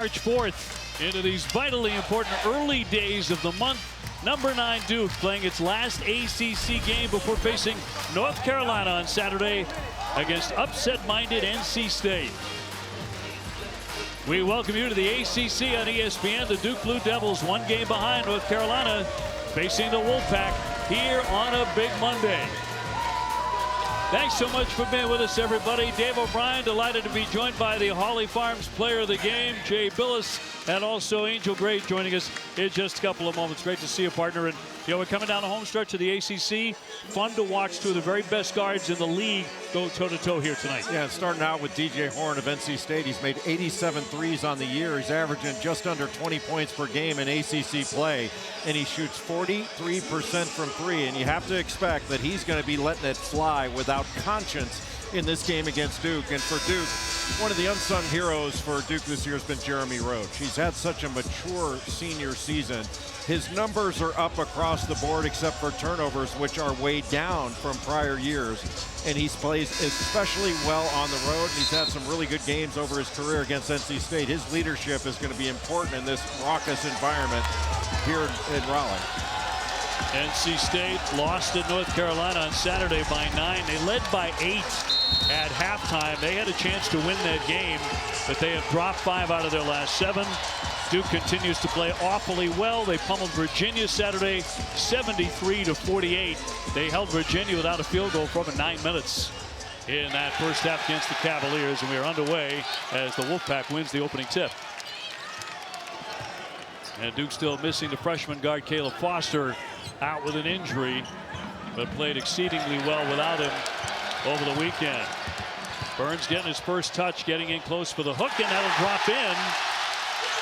March 4th into these vitally important early days of the month. Number 9 Duke playing its last ACC game before facing North Carolina on Saturday against upset-minded NC State. We welcome you to the ACC on ESPN. The Duke Blue Devils 1 game behind North Carolina, facing the Wolfpack here on a big Monday. Thanks so much for being with us, everybody. Dave O'Brien, delighted to be joined by the Holly Farms player of the game, Jay Billis, and also Angel Gray joining us in just a couple of moments. Great to see you, partner. And we're coming down the home stretch of the ACC. Fun to watch two of the very best guards in the league go toe-to-toe here tonight. Yeah, starting out with DJ Horn of NC State. He's made 87 threes on the year. He's averaging just under 20 points per game in ACC play, and he shoots 43% from three. And you have to expect that he's going to be letting it fly without conscience in this game against Duke. And for Duke, one of the unsung heroes for Duke this year has been Jeremy Roach. He's had such a mature senior season. His numbers are up across the board except for turnovers, which are way down from prior years. And he plays especially well on the road. He's had some really good games over his career against NC State. His leadership is going to be important in this raucous environment here in Raleigh. NC State lost to North Carolina on Saturday by 9. They led by 8 at halftime. They had a chance to win that game, but they have dropped 5 out of their last 7. Duke continues to play awfully well. They pummeled Virginia Saturday 73-48. They held Virginia without a field goal for over 9 minutes in that first half against the Cavaliers, and we are underway as the Wolfpack wins the opening tip. And Duke still missing the freshman guard Caleb Foster, out with an injury, but played exceedingly well without him over the weekend. Burns getting his first touch, getting in close for the hook, and that'll drop in.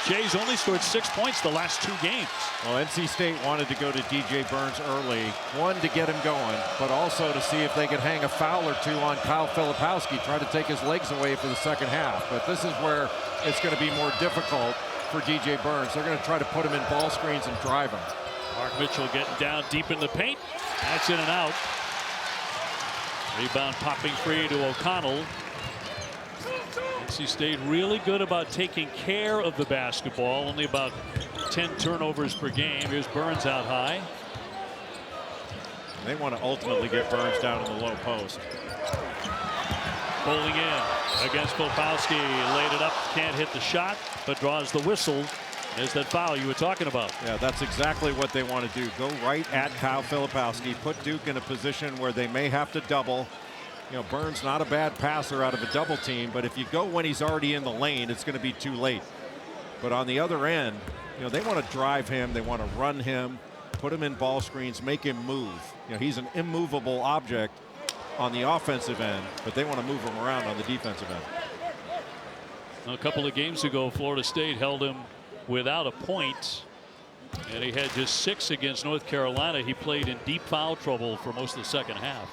Jay's only scored 6 points the last 2 games. Well, NC State wanted to go to DJ Burns early, one, to get him going, but also to see if they could hang a foul or two on Kyle Filipowski, try to take his legs away for the second half. But this is where it's going to be more difficult for DJ Burns. They're going to try to put him in ball screens and drive him. Mark Mitchell getting down deep in the paint. That's in and out. Rebound popping free to O'Connell. NC State really good about taking care of the basketball. Only about 10 turnovers per game. Here's Burns out high. They want to ultimately get Burns down in the low post. Bowling in against Filipowski. Laid it up. Can't hit the shot, but draws the whistle. There's that foul you were talking about. Yeah, that's exactly what they want to do. Go right at Kyle Filipowski. Put Duke in a position where they may have to double. You know, Burns not a bad passer out of a double team, but if you go when he's already in the lane, it's going to be too late. But on the other end, they want to drive him. They want to run him, put him in ball screens, make him move. He's an immovable object on the offensive end, but they want to move him around on the defensive end. A couple of games ago, Florida State held him without a point, and he had just 6 against North Carolina. He played in deep foul trouble for most of the second half.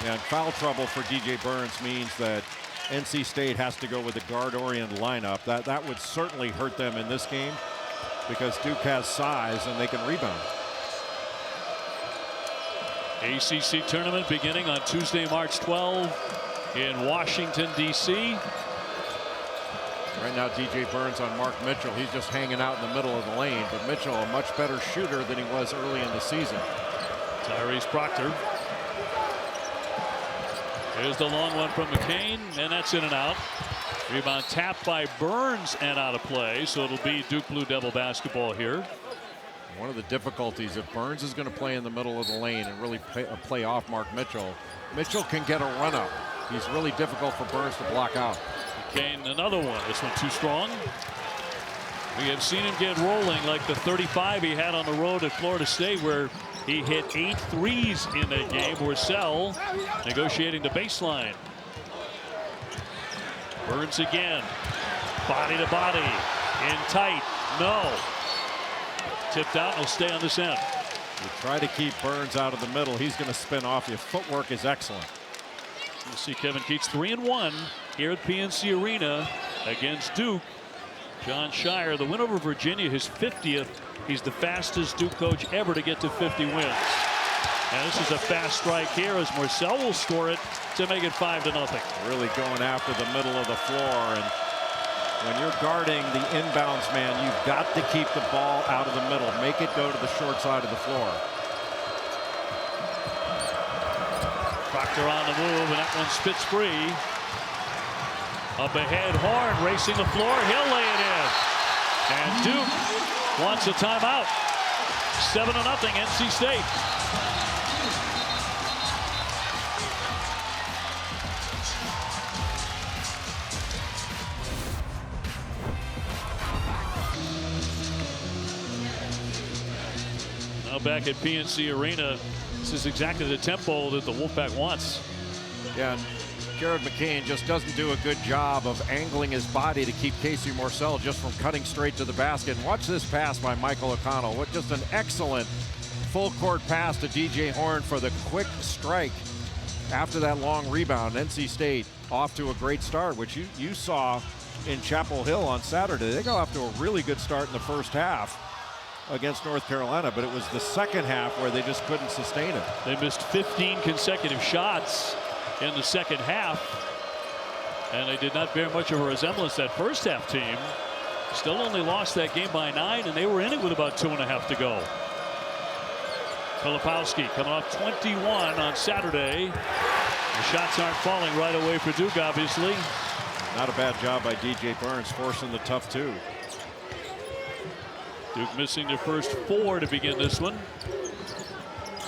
And foul trouble for DJ Burns means that NC State has to go with a guard-oriented lineup. That would certainly hurt them in this game because Duke has size and they can rebound. ACC tournament beginning on Tuesday, March 12 in Washington, D.C. Right now, DJ Burns on Mark Mitchell. He's just hanging out in the middle of the lane, but Mitchell a much better shooter than he was early in the season. Tyrese Proctor. Here's the long one from McCain, and that's in and out. Rebound tapped by Burns and out of play, so it'll be Duke Blue Devil basketball here. One of the difficulties, if Burns is going to play in the middle of the lane and really play off Mark Mitchell, Mitchell can get a run up. He's really difficult for Burns to block out. McCain, another one. This one too strong. We have seen him get rolling like the 35 he had on the road at Florida State, where he hit 8 threes in that game. Worcel negotiating the baseline. Burns again. Body to body. In tight. No. Tipped out and will stay on this end. You try to keep Burns out of the middle. He's going to spin off you. Footwork is excellent. We'll see Kevin Keats 3-1 here at PNC Arena against Duke. John Shire, the win over Virginia, his 50th. He's the fastest Duke coach ever to get to 50 wins. And this is a fast strike here as Worcel will score it to make it 5-0. Really going after the middle of the floor, and When you're guarding the inbounds man, you've got to keep the ball out of the middle. Make it go to the short side of the floor. Proctor on the move, and that one spits free. Up ahead, Horn racing the floor. He'll lay it in. And Duke wants a timeout. 7-0 NC State. Now back at PNC Arena, this is exactly the tempo that the Wolfpack wants. Yeah, Jared McCain just doesn't do a good job of angling his body to keep Casey Morsell just from cutting straight to the basket. And watch this pass by Michael O'Connell. What just an excellent full court pass to DJ Horn for the quick strike after that long rebound. NC State off to a great start, which you saw in Chapel Hill on Saturday. They got off to a really good start in the first half against North Carolina, but it was the second half where they just couldn't sustain it. They missed 15 consecutive shots in the second half, and they did not bear much of a resemblance that first half team. Still only lost that game by 9, and they were in it with about 2.5 to go. Filipowski coming off 21 on Saturday. The shots aren't falling right away for Duke, obviously. Not a bad job by DJ Burns forcing the tough two. Duke missing their first 4 to begin this one.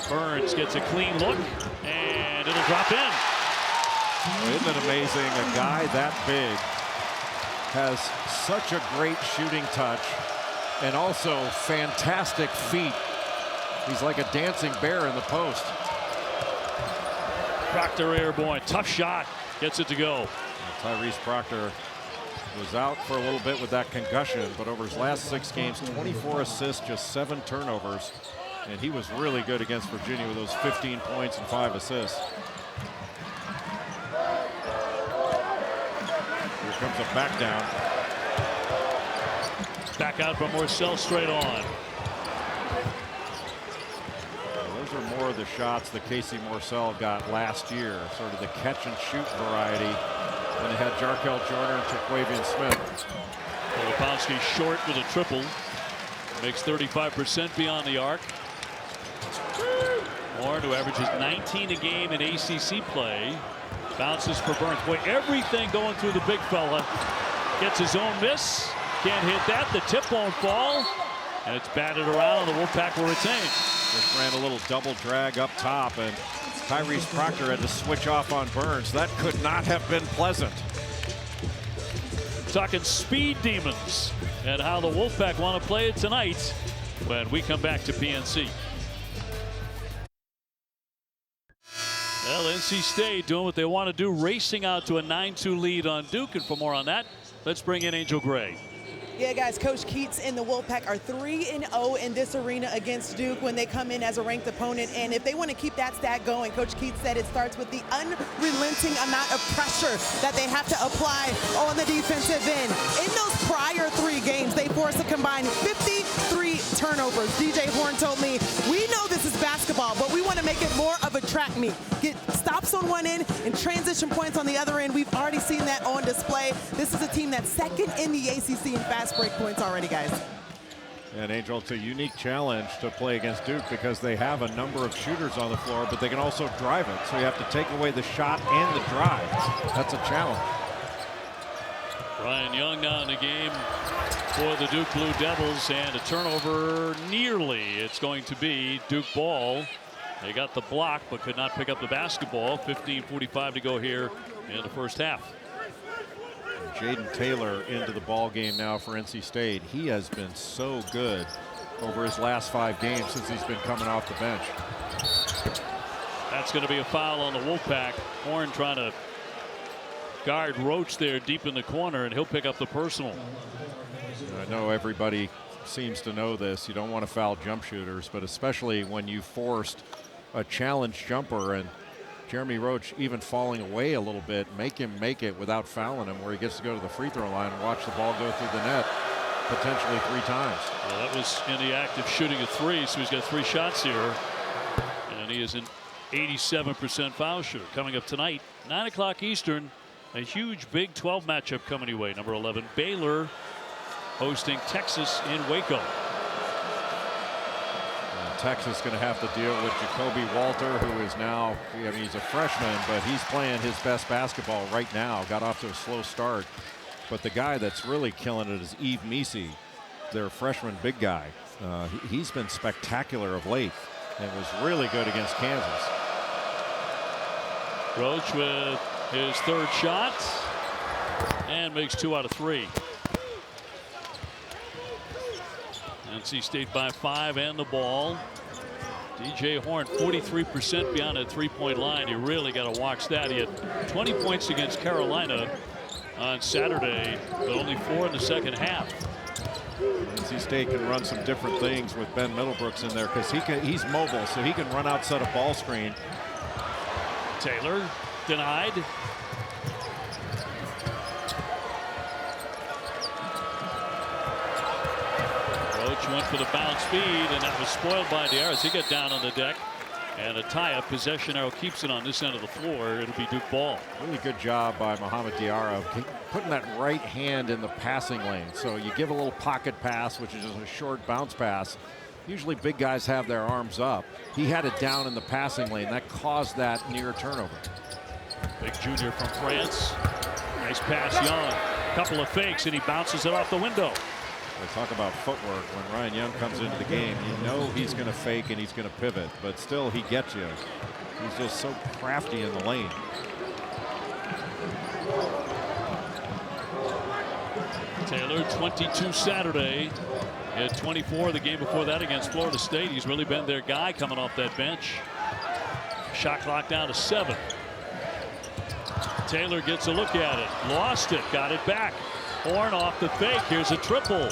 Burns gets a clean look, and it'll drop in. Isn't it amazing? A guy that big has such a great shooting touch and also fantastic feet. He's like a dancing bear in the post. Proctor airborne, tough shot, gets it to go. Tyrese Proctor was out for a little bit with that concussion, but over his last 6 games, 24 assists, just 7 turnovers. And he was really good against Virginia with those 15 points and 5 assists. Here comes a back down. Back out from Morsell, straight on. Those are more of the shots that Casey Morsell got last year, sort of the catch and shoot variety. When they had Jarkel Joyner and Terquavian Smith. Filipowski short with a triple. Makes 35% beyond the arc. Horn, who averages 19 a game in ACC play, bounces for Burns. Boy, everything going through the big fella. Gets his own miss. Can't hit that. The tip won't fall. And it's batted around. The Wolfpack will retain. Just ran a little double drag up top, and Tyrese Proctor had to switch off on Burns. That could not have been pleasant. Talking speed demons and how the Wolfpack want to play it tonight when we come back to PNC. Well, NC State doing what they want to do, racing out to a 9-2 lead on Duke. And for more on that, let's bring in Angel Gray. Yeah, guys, Coach Keats and the Wolfpack are 3-0 in this arena against Duke when they come in as a ranked opponent. And if they want to keep that stat going, Coach Keats said it starts with the unrelenting amount of pressure that they have to apply on the defensive end. In those prior 3 games, they forced a combined 53 turnovers. DJ Horn told me, we know this is basketball, but we want to make it more of a track meet. Get stops on one end and transition points on the other end. We've already seen that on display. This is a team that's second in the ACC in fast break points already, guys. And Angel, it's a unique challenge to play against Duke because they have a number of shooters on the floor, but they can also drive it. So you have to take away the shot and the drive. That's a challenge. Ryan Young now in the game for the Duke Blue Devils, and a turnover nearly. It's going to be Duke ball. They got the block but could not pick up the basketball. 15:45 to go here in the first half. Jaden Taylor into the ball game now for NC State. He has been so good over his last 5 games since he's been coming off the bench. That's going to be a foul on the Wolfpack. Horn trying to guard Roach there deep in the corner, and he'll pick up the personal. I know everybody seems to know this. You don't want to foul jump shooters, but especially when you forced a challenge jumper, and Jeremy Roach even falling away a little bit, make him make it without fouling him, where he gets to go to the free throw line and watch the ball go through the net potentially 3 times. Well, that was in the act of shooting a 3, so he's got 3 shots here, and he is an 87% foul shooter. Coming up tonight, 9 o'clock Eastern, A huge Big 12 matchup coming your way. Number 11 Baylor hosting Texas in Waco. Texas going to have to deal with Jacoby Walter, who is now, I mean, he's a freshman, but he's playing his best basketball right now. Got off to a slow start. But the guy that's really killing it is Yves Missi, their freshman big guy. He's been spectacular of late and was really good against Kansas. Roach with his third shot and makes 2 out of 3. NC State by 5 and the ball. DJ Horn 43% beyond that 3-point line. You really got to watch that. He had 20 points against Carolina on Saturday, but only 4 in the second half. NC State can run some different things with Ben Middlebrooks in there because he's mobile, so he can run outside a ball screen. Taylor denied. Roach went for the bounce speed, and that was spoiled by Diarra as he got down on the deck. And a tie-up. Possession arrow keeps it on this end of the floor. It'll be Duke ball. Really good job by Mohamed Diarra of putting that right hand in the passing lane. So you give a little pocket pass, which is just a short bounce pass. Usually big guys have their arms up. He had it down in the passing lane. That caused that near turnover. Big junior from France. Nice pass, Young. Couple of fakes, and he bounces it off the window. They talk about footwork. When Ryan Young comes into the game, you know he's going to fake and he's going to pivot, but still he gets you. He's just so crafty in the lane. Taylor 22 Saturday. He had 24 the game before that against Florida State. He's really been their guy coming off that bench. Shot clock down to 7. Taylor gets a look at it. Lost it. Got it back. Horn off the fake. Here's a triple.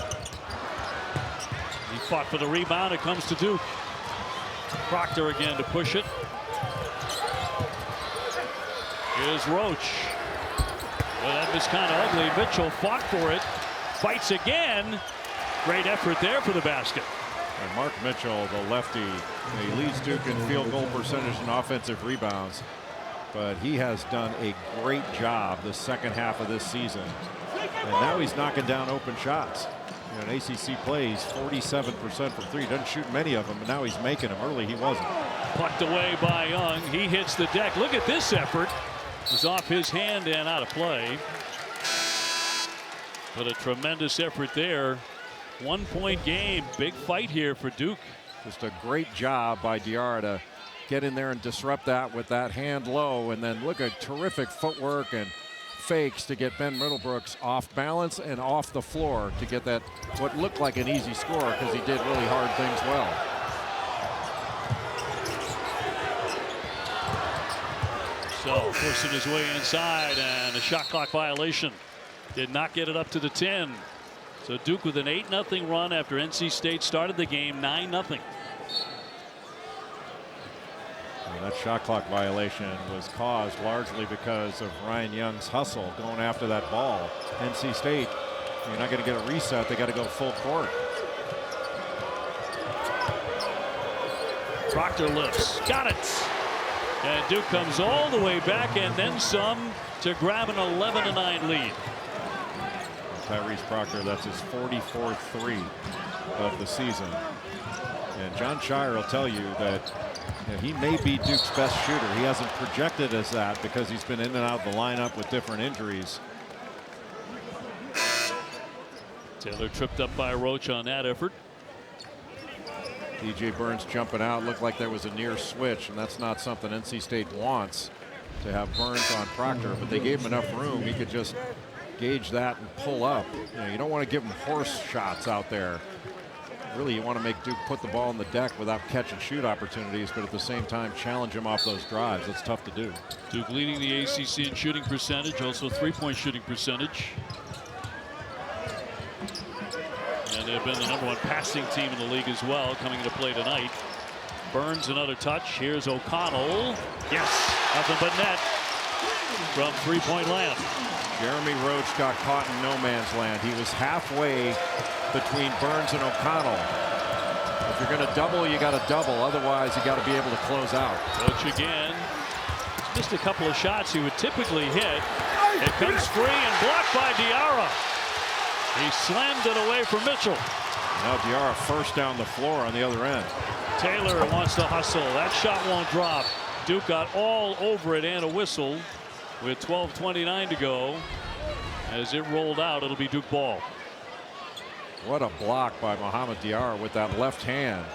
He fought for the rebound. It comes to Duke. Proctor again to push it. Here's Roach. Well, that was kind of ugly. Mitchell fought for it. Fights again. Great effort there for the basket. And Mark Mitchell, the lefty, he leads Duke in field goal percentage and offensive rebounds. But he has done a great job the second half of this season. And now he's knocking down open shots. You know, in ACC plays 47% from 3. Doesn't shoot many of them, but now he's making them. Early he wasn't. Plucked away by Young. He hits the deck. Look at this effort. It was off his hand and out of play. But a tremendous effort there. 1-point game. Big fight here for Duke. Just a great job by Diarra to get in there and disrupt that with that hand low. And then look at terrific footwork and fakes to get Ben Middlebrooks off balance and off the floor to get that what looked like an easy score because he did really hard things well. So forcing his way inside, and a shot clock violation. Did not get it up to the 10. So Duke with an 8-0 run after NC State started the game 9-0. That shot clock violation was caused largely because of Ryan Young's hustle going after that ball. NC State, you're not going to get a reset. They got to go full court. Proctor lifts. Got it. And Duke comes all the way back and then some to grab an 11-9 lead. Tyrese Proctor, that's his 44th 3 of the season. And John Shire will tell you that he may be Duke's best shooter. He hasn't projected as that because he's been in and out of the lineup with different injuries. Taylor tripped up by Roach on that effort. DJ Burns jumping out. Looked like there was a near switch, and that's not something NC State wants, to have Burns on Proctor, but they gave him enough room. He could just gauge that and pull up. You don't want to give him horse shots out there. Really, you want to make Duke put the ball on the deck without catch and shoot opportunities, but at the same time challenge him off those drives. That's tough to do. Duke leading the ACC in shooting percentage, also 3-point shooting percentage. And they've been the #1 passing team in the league as well, coming into play tonight. Burns another touch. Here's O'Connell. Yes, nothing but net from 3-point land. Jeremy Roach got caught in no man's land. He was halfway between Burns and O'Connell. If you're going to double, you got to double. Otherwise, you got to be able to close out. Roach again. Just a couple of shots he would typically hit. It comes free and blocked by Diarra. He slammed it away from Mitchell. Now Diarra first down the floor on the other end. Taylor wants to hustle. That shot won't drop. Duke got all over it and a whistle with 12:29 to go. As it rolled out, it'll be Duke ball. What a block by Mohamed Diarra with that left hand.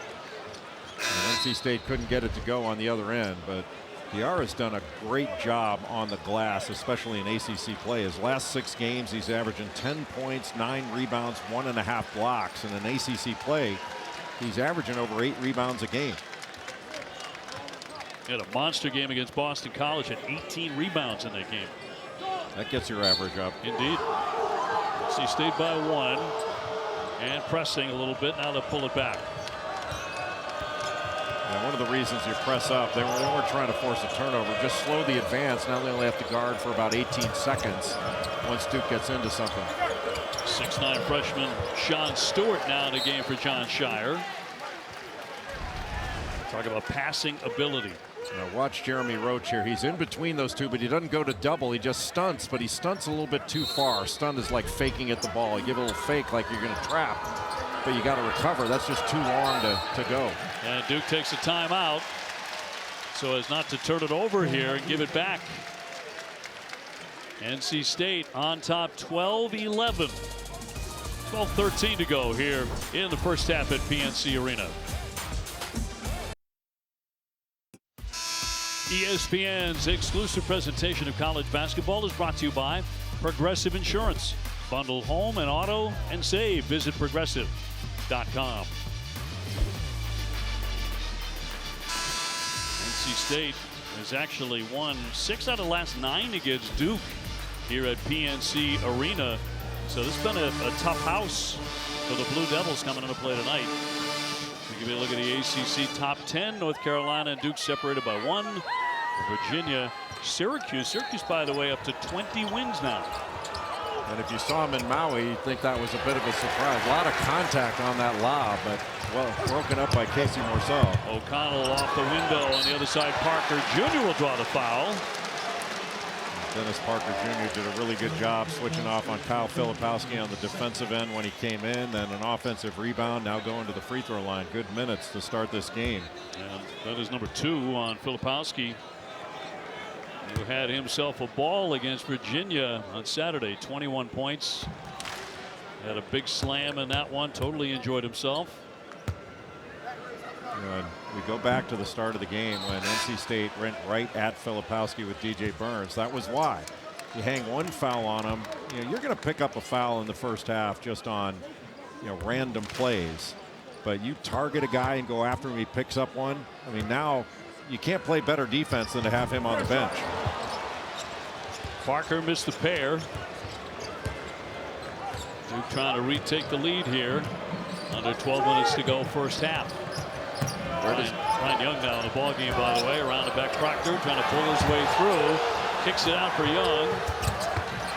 And NC State couldn't get it to go on the other end, but Diarra's done a great job on the glass, especially in ACC play. His last 6 games, he's averaging 10 points, 9 rebounds, 1.5 blocks. And in ACC play, he's averaging over 8 rebounds a game. He had a monster game against Boston College and 18 rebounds in that game. That gets your average up. Indeed. NC State by 1 and pressing a little bit. Now they'll pull it back. And one of the reasons you press up, they weren't trying to force a turnover, just slow the advance. Now they only have to guard for about 18 seconds once Duke gets into something. 6'9" freshman Sean Stewart now in the game for John Shire. Talk about passing ability. Now watch Jeremy Roach here. He's in between those two, but he doesn't go to double. He just stunts, but he stunts a little bit too far. Stunt is like faking at the ball. You give a little fake like you're going to trap, but you got to recover. That's just too long to go. And Duke takes a timeout so as not to turn it over here and give it back. NC State on top 12-11. 12-13 to go here in the first half at PNC Arena. ESPN's exclusive presentation of college basketball is brought to you by Progressive Insurance. Bundle home and auto and save. Visit progressive.com. NC State has actually won 6 out of the last 9 against Duke here at PNC Arena. So this has been a tough house for the Blue Devils coming into play tonight. We give you a look at the ACC top 10. North Carolina and Duke separated by 1. Virginia, Syracuse, by the way, up to 20 wins now. And if you saw him in Maui, you'd think that was a bit of a surprise. A lot of contact on that lob, but well broken up by Casey Morsell. O'Connell off the window on the other side. Parker Jr. will draw the foul. Dennis Parker Jr. did a really good job switching off on Kyle Filipowski on the defensive end when he came in. Then an offensive rebound, now going to the free throw line. Good minutes to start this game. And that is number 2 on Filipowski, who had himself a ball against Virginia on Saturday. 21 points. Had a big slam in that one. Totally enjoyed himself. And we go back to the start of the game when NC State went right at Filipowski with DJ Burns. That was why. You hang one foul on him, you're going to pick up a foul in the first half just on random plays. But you target a guy and go after him, he picks up one. I mean, now you can't play better defense than to have him on the bench. Parker missed the pair. Duke trying to retake the lead here. Under 12 minutes to go first half. Ryan Young now in the ball game, by the way. Around the back, Proctor trying to pull his way through. Kicks it out for Young.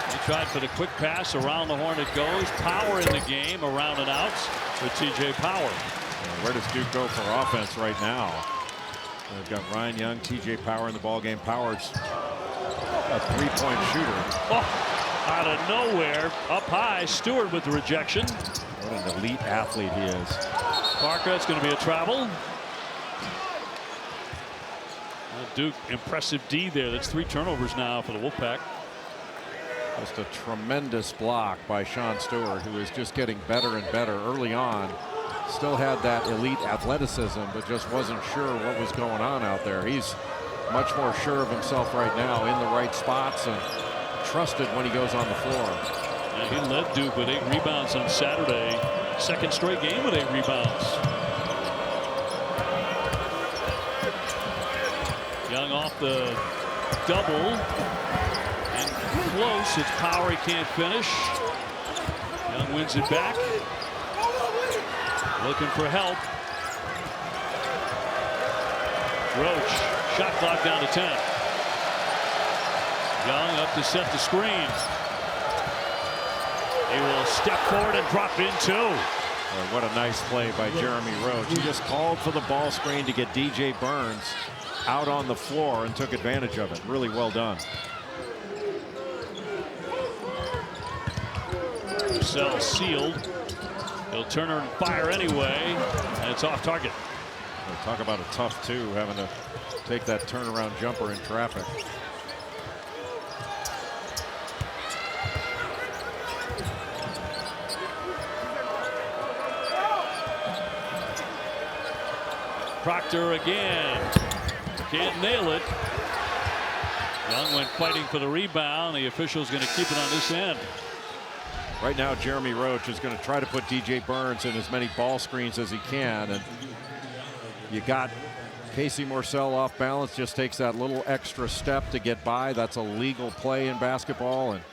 He tried for the quick pass. Around the horn it goes. Power in the game. Around and out with TJ Power. Where does Duke go for offense right now? They've got Ryan Young, TJ Power in the ball game. Power's a 3-point shooter. Oh, out of nowhere, up high. Stewart with the rejection. What an elite athlete he is. Parker, it's going to be a travel. Duke, impressive D there. That's 3 turnovers now for the Wolfpack. Just a tremendous block by Sean Stewart, who is just getting better and better early on. Still had that elite athleticism, but just wasn't sure what was going on out there. He's much more sure of himself right now, in the right spots and trusted when he goes on the floor. Yeah, he led Duke with 8 rebounds on Saturday. Second straight game with 8 rebounds. Young off the double and close. It's Power, he can't finish. Young wins it back. Looking for help. Roach, shot clock down to 10. Young up to set the screen. He will step forward and drop in 2. What a nice play by Jeremy Roach. He just called for the ball screen to get DJ Burns out on the floor and took advantage of it. Really well done. Marcel sealed. He'll turn her and fire anyway, and it's off target. Well, talk about a tough two, having to take that turnaround jumper in traffic. Proctor again. Can't nail it. Young went fighting for the rebound. The official's going to keep it on this end. Right now, Jeremy Roach is going to try to put DJ Burns in as many ball screens as he can. And you got Casey Morsell off balance, just takes that little extra step to get by. That's a legal play in basketball. And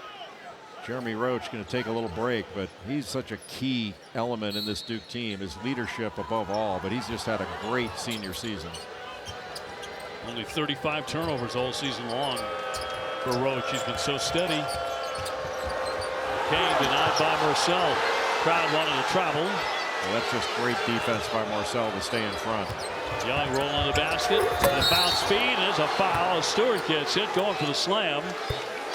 Jeremy Roach going to take a little break, but he's such a key element in this Duke team, his leadership above all. But he's just had a great senior season. Only 35 turnovers all season long for Roach. He's been so steady. Kane denied by Morsell. Crowd wanted to travel. Well, that's just great defense by Morsell to stay in front. Young rolling on the basket. And a bounce feed. There's a foul. Stewart gets hit, going for the slam.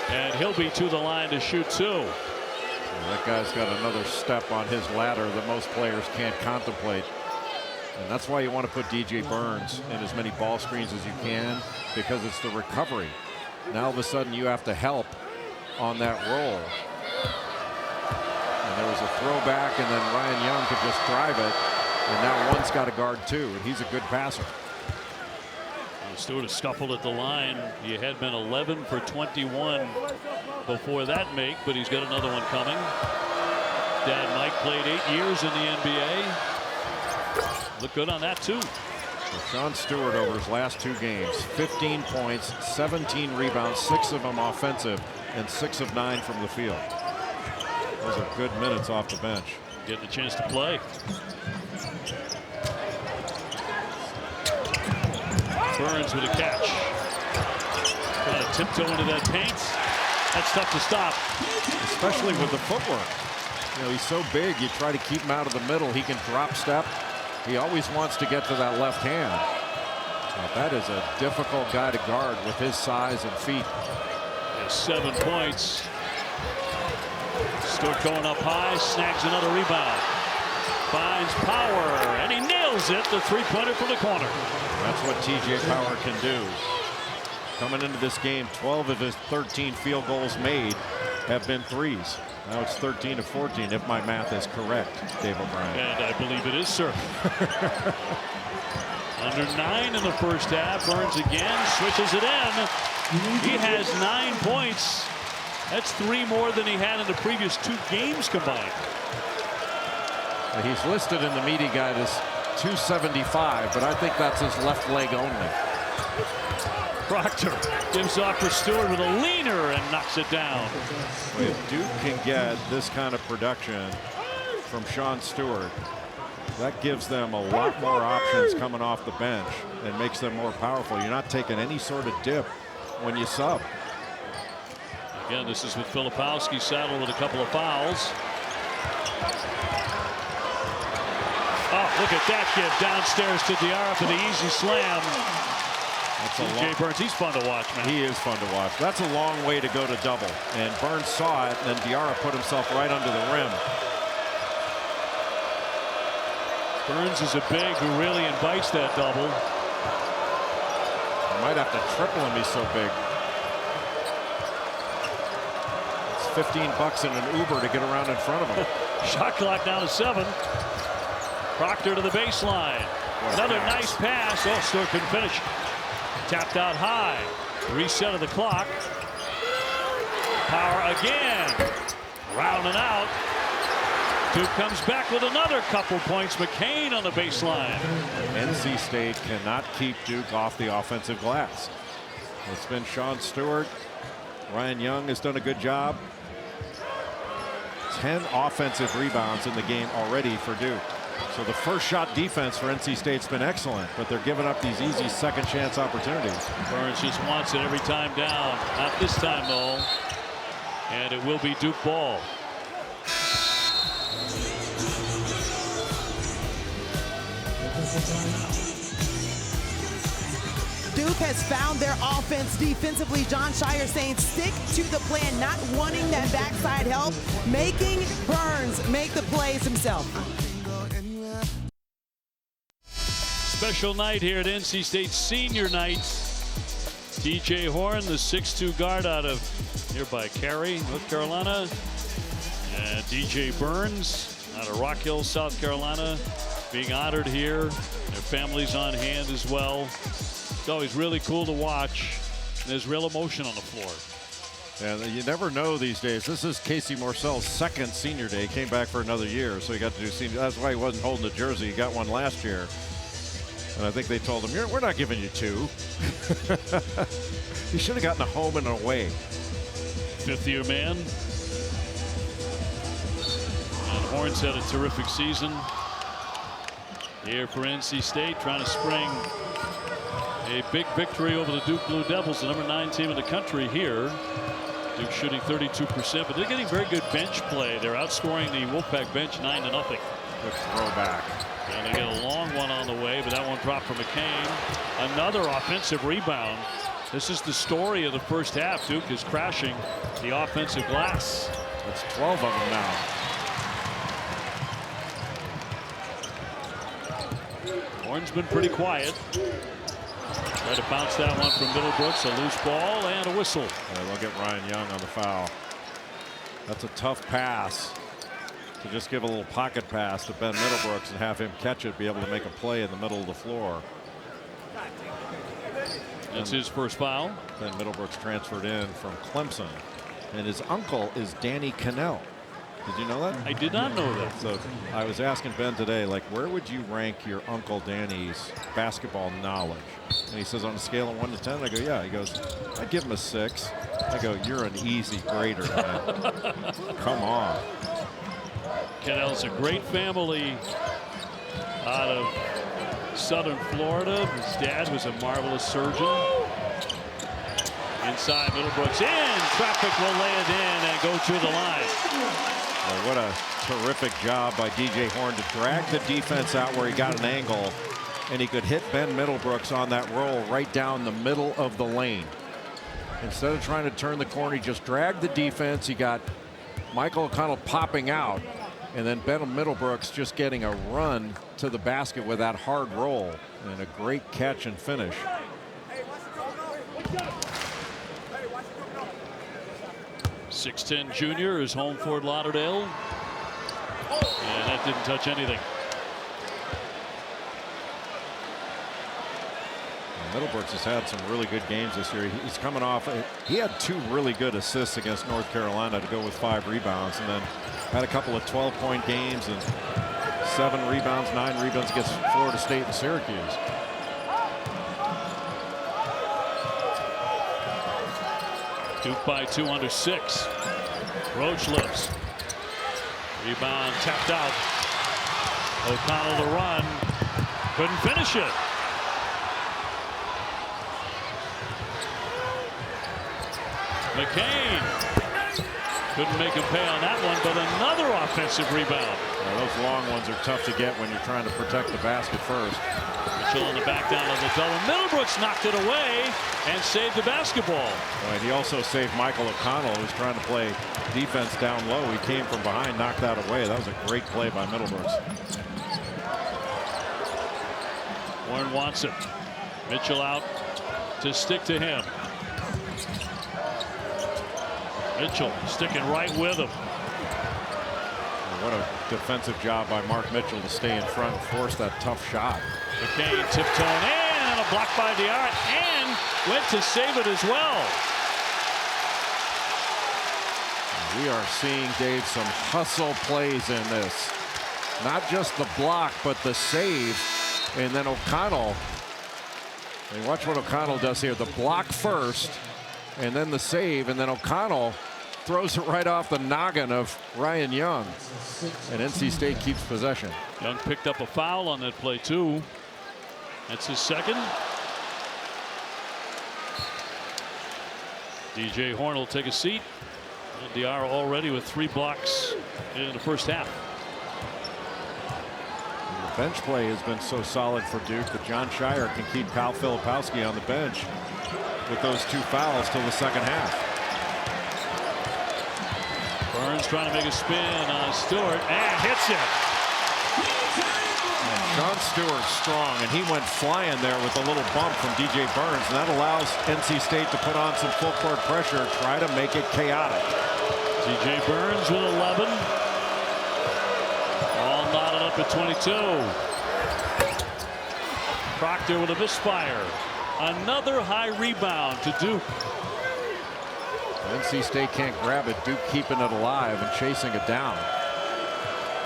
And he'll be to the line to shoot two. Well, that guy's got another step on his ladder that most players can't contemplate. And that's why you want to put DJ Burns in as many ball screens as you can, because it's the recovery. Now all of a sudden you have to help on that roll. And there was a throwback, and then Ryan Young could just drive it. And now one's got to guard two, and he's a good passer. Stewart has scuffled at the line. He had been 11 for 21 before that make, but he's got another one coming. Dad Mike played 8 years in the NBA. Look good on that too. So Sean Stewart over his last 2 games, 15 points, 17 rebounds, 6 of them offensive, and 6 of 9 from the field. Those are good minutes off the bench. Getting a chance to play. Burns with a catch. Trying to tiptoe into that paint. That's tough to stop. Especially with the footwork. You know, he's so big, you try to keep him out of the middle. He can drop step. He always wants to get to that left hand. Now, that is a difficult guy to guard with his size and feet. Has 7 points. Stewart going up high, snags another rebound. Finds Power, and he nails it. The three-pointer from the corner. That's what TJ Power can do. Coming into this game, 12 of his 13 field goals made have been threes. Now it's 13 to 14, if my math is correct, Dave O'Brien. And I believe it is, sir. Under 9 in the first half. Burns again, switches it in. He has 9 points. That's 3 more than he had in the previous 2 games combined. He's listed in the media guide as 275, but I think that's his left leg only. Proctor gives off for Stewart with a leaner and knocks it down. If Duke can get this kind of production from Sean Stewart, that gives them a lot more options coming off the bench and makes them more powerful. You're not taking any sort of dip when you sub. Again, this is with Filipowski saddled with a couple of fouls. Oh, look at that give downstairs to Diarra for the easy slam. TJ Burns, he's fun to watch, man. He is fun to watch. That's a long way to go to double. And Burns saw it, and then Diarra put himself right under the rim. Burns is a big who really invites that double. You might have to triple him, he's so big. It's $15 in an Uber to get around in front of him. Shot clock down to 7. Proctor to the baseline. Another nice pass. Oh, Stewart couldn't finish. Tapped out high. Reset of the clock. Power again. Rounding out. Duke comes back with another couple points. McCain on the baseline. NC State cannot keep Duke off the offensive glass. It's been Sean Stewart. Ryan Young has done a good job. 10 offensive rebounds in the game already for Duke. So the first shot defense for NC State's been excellent, but they're giving up these easy second chance opportunities. Burns just wants it every time down. Not this time, though. And it will be Duke ball. Duke has found their offense defensively. John Shire saying stick to the plan, not wanting that backside help, making Burns make the plays himself. Special night here at NC State, senior night. DJ Horn, the 6'2" guard out of nearby Cary, North Carolina. And DJ Burns out of Rock Hill, South Carolina, being honored here. Their families on hand as well. It's always really cool to watch. There's real emotion on the floor. And you never know these days. This is Casey Morcell's second senior day. He came back for another year, so he got to do senior. That's why he wasn't holding the jersey. He got one last year. And I think they told him, we're not giving you two. He should have gotten a home and away. Fifth-year man. And Horns had a terrific season here for NC State, trying to spring a big victory over the Duke Blue Devils, the #9 team in the country here. Duke shooting 32%, but they're getting very good bench play. They're outscoring the Wolfpack bench 9-0. Good throwback. And they get a long one on the way, but that one dropped from McCain. Another offensive rebound. This is the story of the first half. Duke is crashing the offensive glass. That's 12 of them now. Horn's been pretty quiet. Try to bounce that one from Middlebrooks. A loose ball and a whistle. Yeah, they'll get Ryan Young on the foul. That's a tough pass to just give a little pocket pass to Ben Middlebrooks and have him catch it, be able to make a play in the middle of the floor. That's his first foul. Ben Middlebrooks transferred in from Clemson, and his uncle is Danny Cannell. Did you know that? I did not know that. So I was asking Ben today, like, where would you rank your Uncle Danny's basketball knowledge? And he says, on a scale of 1 to 10. I go, yeah. He goes, I'd give him a 6. I go, you're an easy grader, man. Come on. Cannell's a great family out of Southern Florida. His dad was a marvelous surgeon. Inside, Middlebrooks in. Traffic will lay it in and go through the line. Well, what a terrific job by DJ Horn to drag the defense out where he got an angle, and he could hit Ben Middlebrooks on that roll right down the middle of the lane. Instead of trying to turn the corner, he just dragged the defense. He got Michael O'Connell popping out, and then Ben Middlebrooks just getting a run to the basket with that hard roll, and a great catch and finish. 6'10" junior is home for Lauderdale. And that didn't touch anything. Middlebrooks has had some really good games this year. He's coming off. He had 2 really good assists against North Carolina to go with 5 rebounds, and then had a couple of 12-point games and 7 rebounds, 9 rebounds against Florida State and Syracuse. Duke by 2 under 6. Roach lifts. Rebound tapped out. O'Connell to run. Couldn't finish it. McCain couldn't make him pay on that one, but another offensive rebound. Well, those long ones are tough to get when you're trying to protect the basket first. Mitchell in the back down on the double. Middlebrooks knocked it away and saved the basketball. Right, he also saved Michael O'Connell, who's trying to play defense down low. He came from behind, knocked that away. That was a great play by Middlebrooks. Warren wants it. Mitchell out to stick to him. Mitchell sticking right with him. What a defensive job by Mark Mitchell to stay in front and force that tough shot. McCain tiptoeing in, and a block by Diarra, and went to save it as well. We are seeing, Dave, some hustle plays in this. Not just the block, but the save. And then O'Connell. I mean, watch what O'Connell does here. The block first, and then the save, and then O'Connell throws it right off the noggin of Ryan Young. And NC State keeps possession. Young picked up a foul on that play, too. That's his second. DJ Horn will take a seat. And Diarra already with 3 blocks in the first half. Bench play has been so solid for Duke that John Shire can keep Kyle Filipowski on the bench with those 2 fouls till the second half. Burns trying to make a spin on Stewart and hits it. Sean Stewart's strong, and he went flying there with a little bump from DJ Burns, and that allows NC State to put on some full court pressure, try to make it chaotic. DJ Burns with 11. All knotted up at 22. Proctor with a misfire. Another high rebound to Duke. NC State can't grab it. Duke keeping it alive and chasing it down.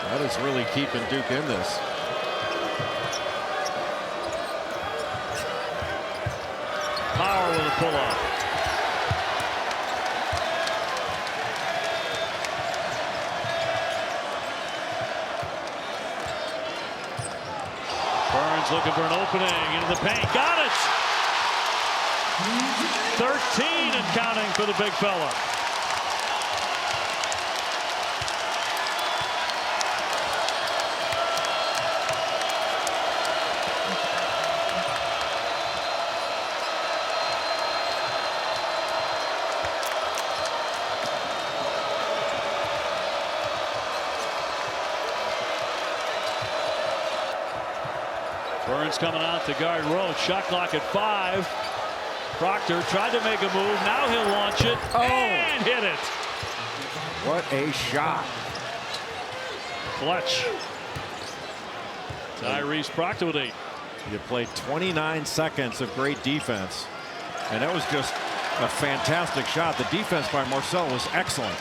That is really keeping Duke in this. Power with a pull-up. Burns looking for an opening into the paint. Got it! 13 and counting for the big fella. Burns coming out to guard Roach. Shot clock at 5. Proctor tried to make a move. Now he'll launch it and hit it. What a shot. Clutch. Tyrese Proctor with 8. You played 29 seconds of great defense, and that was just a fantastic shot. The defense by Marcel was excellent.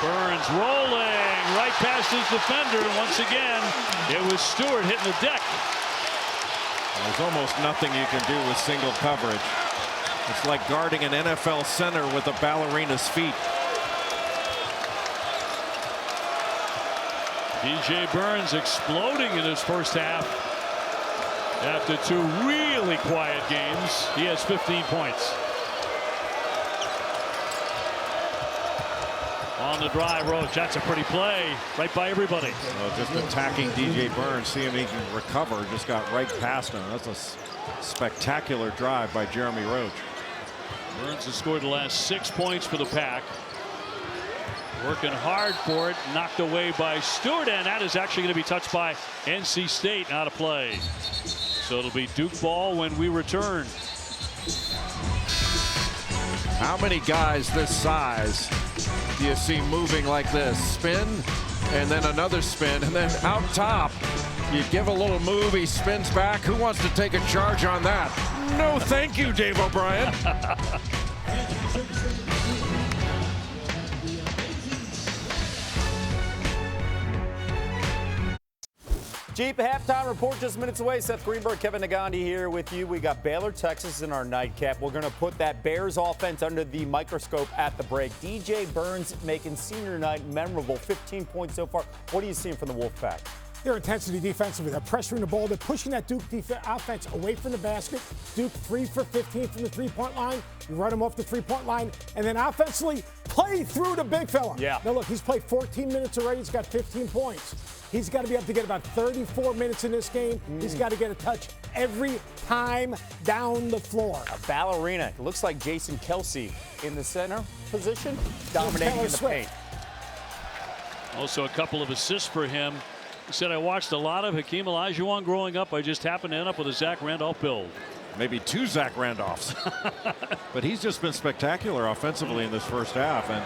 Burns rolling right past his defender. And once again, it was Stewart hitting the deck. There's almost nothing you can do with single coverage. It's like guarding an NFL center with a ballerina's feet. DJ Burns exploding in his first half. After 2 really quiet games, he has 15 points. On the drive, Roach. That's a pretty play. Right by everybody. Just attacking DJ Burns. See him, he can recover. Just got right past him. That's a spectacular drive by Jeremy Roach. Burns has scored the last 6 points for the Pack. Working hard for it. Knocked away by Stewart. And that is actually going to be touched by NC State. Out of play. So it'll be Duke ball when we return. How many guys this size do you see moving like this? Spin, and then another spin, and then out top, you give a little move, he spins back. Who wants to take a charge on that? No, thank you, Dave O'Brien. Jeep halftime report just minutes away. Seth Greenberg, Kevin Negandhi here with you. We got Baylor, Texas in our nightcap. We're going to put that Bears offense under the microscope at the break. DJ Burns making senior night memorable. 15 points so far. What are you seeing from the Wolfpack? Their intensity defensively, they're pressuring the ball, they're pushing that Duke offense away from the basket. Duke 3 for 15 from the three-point line. You run him off the three-point line, and then offensively play through the big fella. Yeah. Now look, he's played 14 minutes already. He's got 15 points. He's got to be able to get about 34 minutes in this game. He's got to get a touch every time down the floor. A ballerina. It looks like Jason Kelsey in the center position, dominating in the paint. Also a couple of assists for him. He said, I watched a lot of Hakeem Olajuwon growing up. I just happened to end up with a Zach Randolph build. Maybe 2 Zach Randolphs. But he's just been spectacular offensively in this first half. And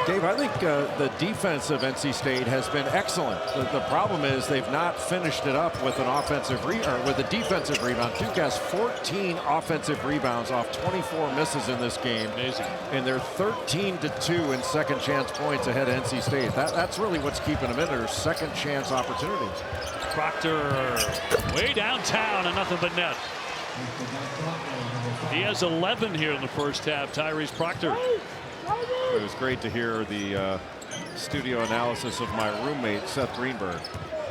Dave, I think the defense of NC State has been excellent. The problem is they've not finished it up with an offensive with a defensive rebound. Duke has 14 offensive rebounds off 24 misses in this game. Amazing. And they're 13-2 in second chance points ahead of NC State. That's really what's keeping them in their second chance opportunities. Proctor way downtown and nothing but net. He has 11 here in the first half. Tyrese Proctor. It was great to hear the studio analysis of my roommate Seth Greenberg.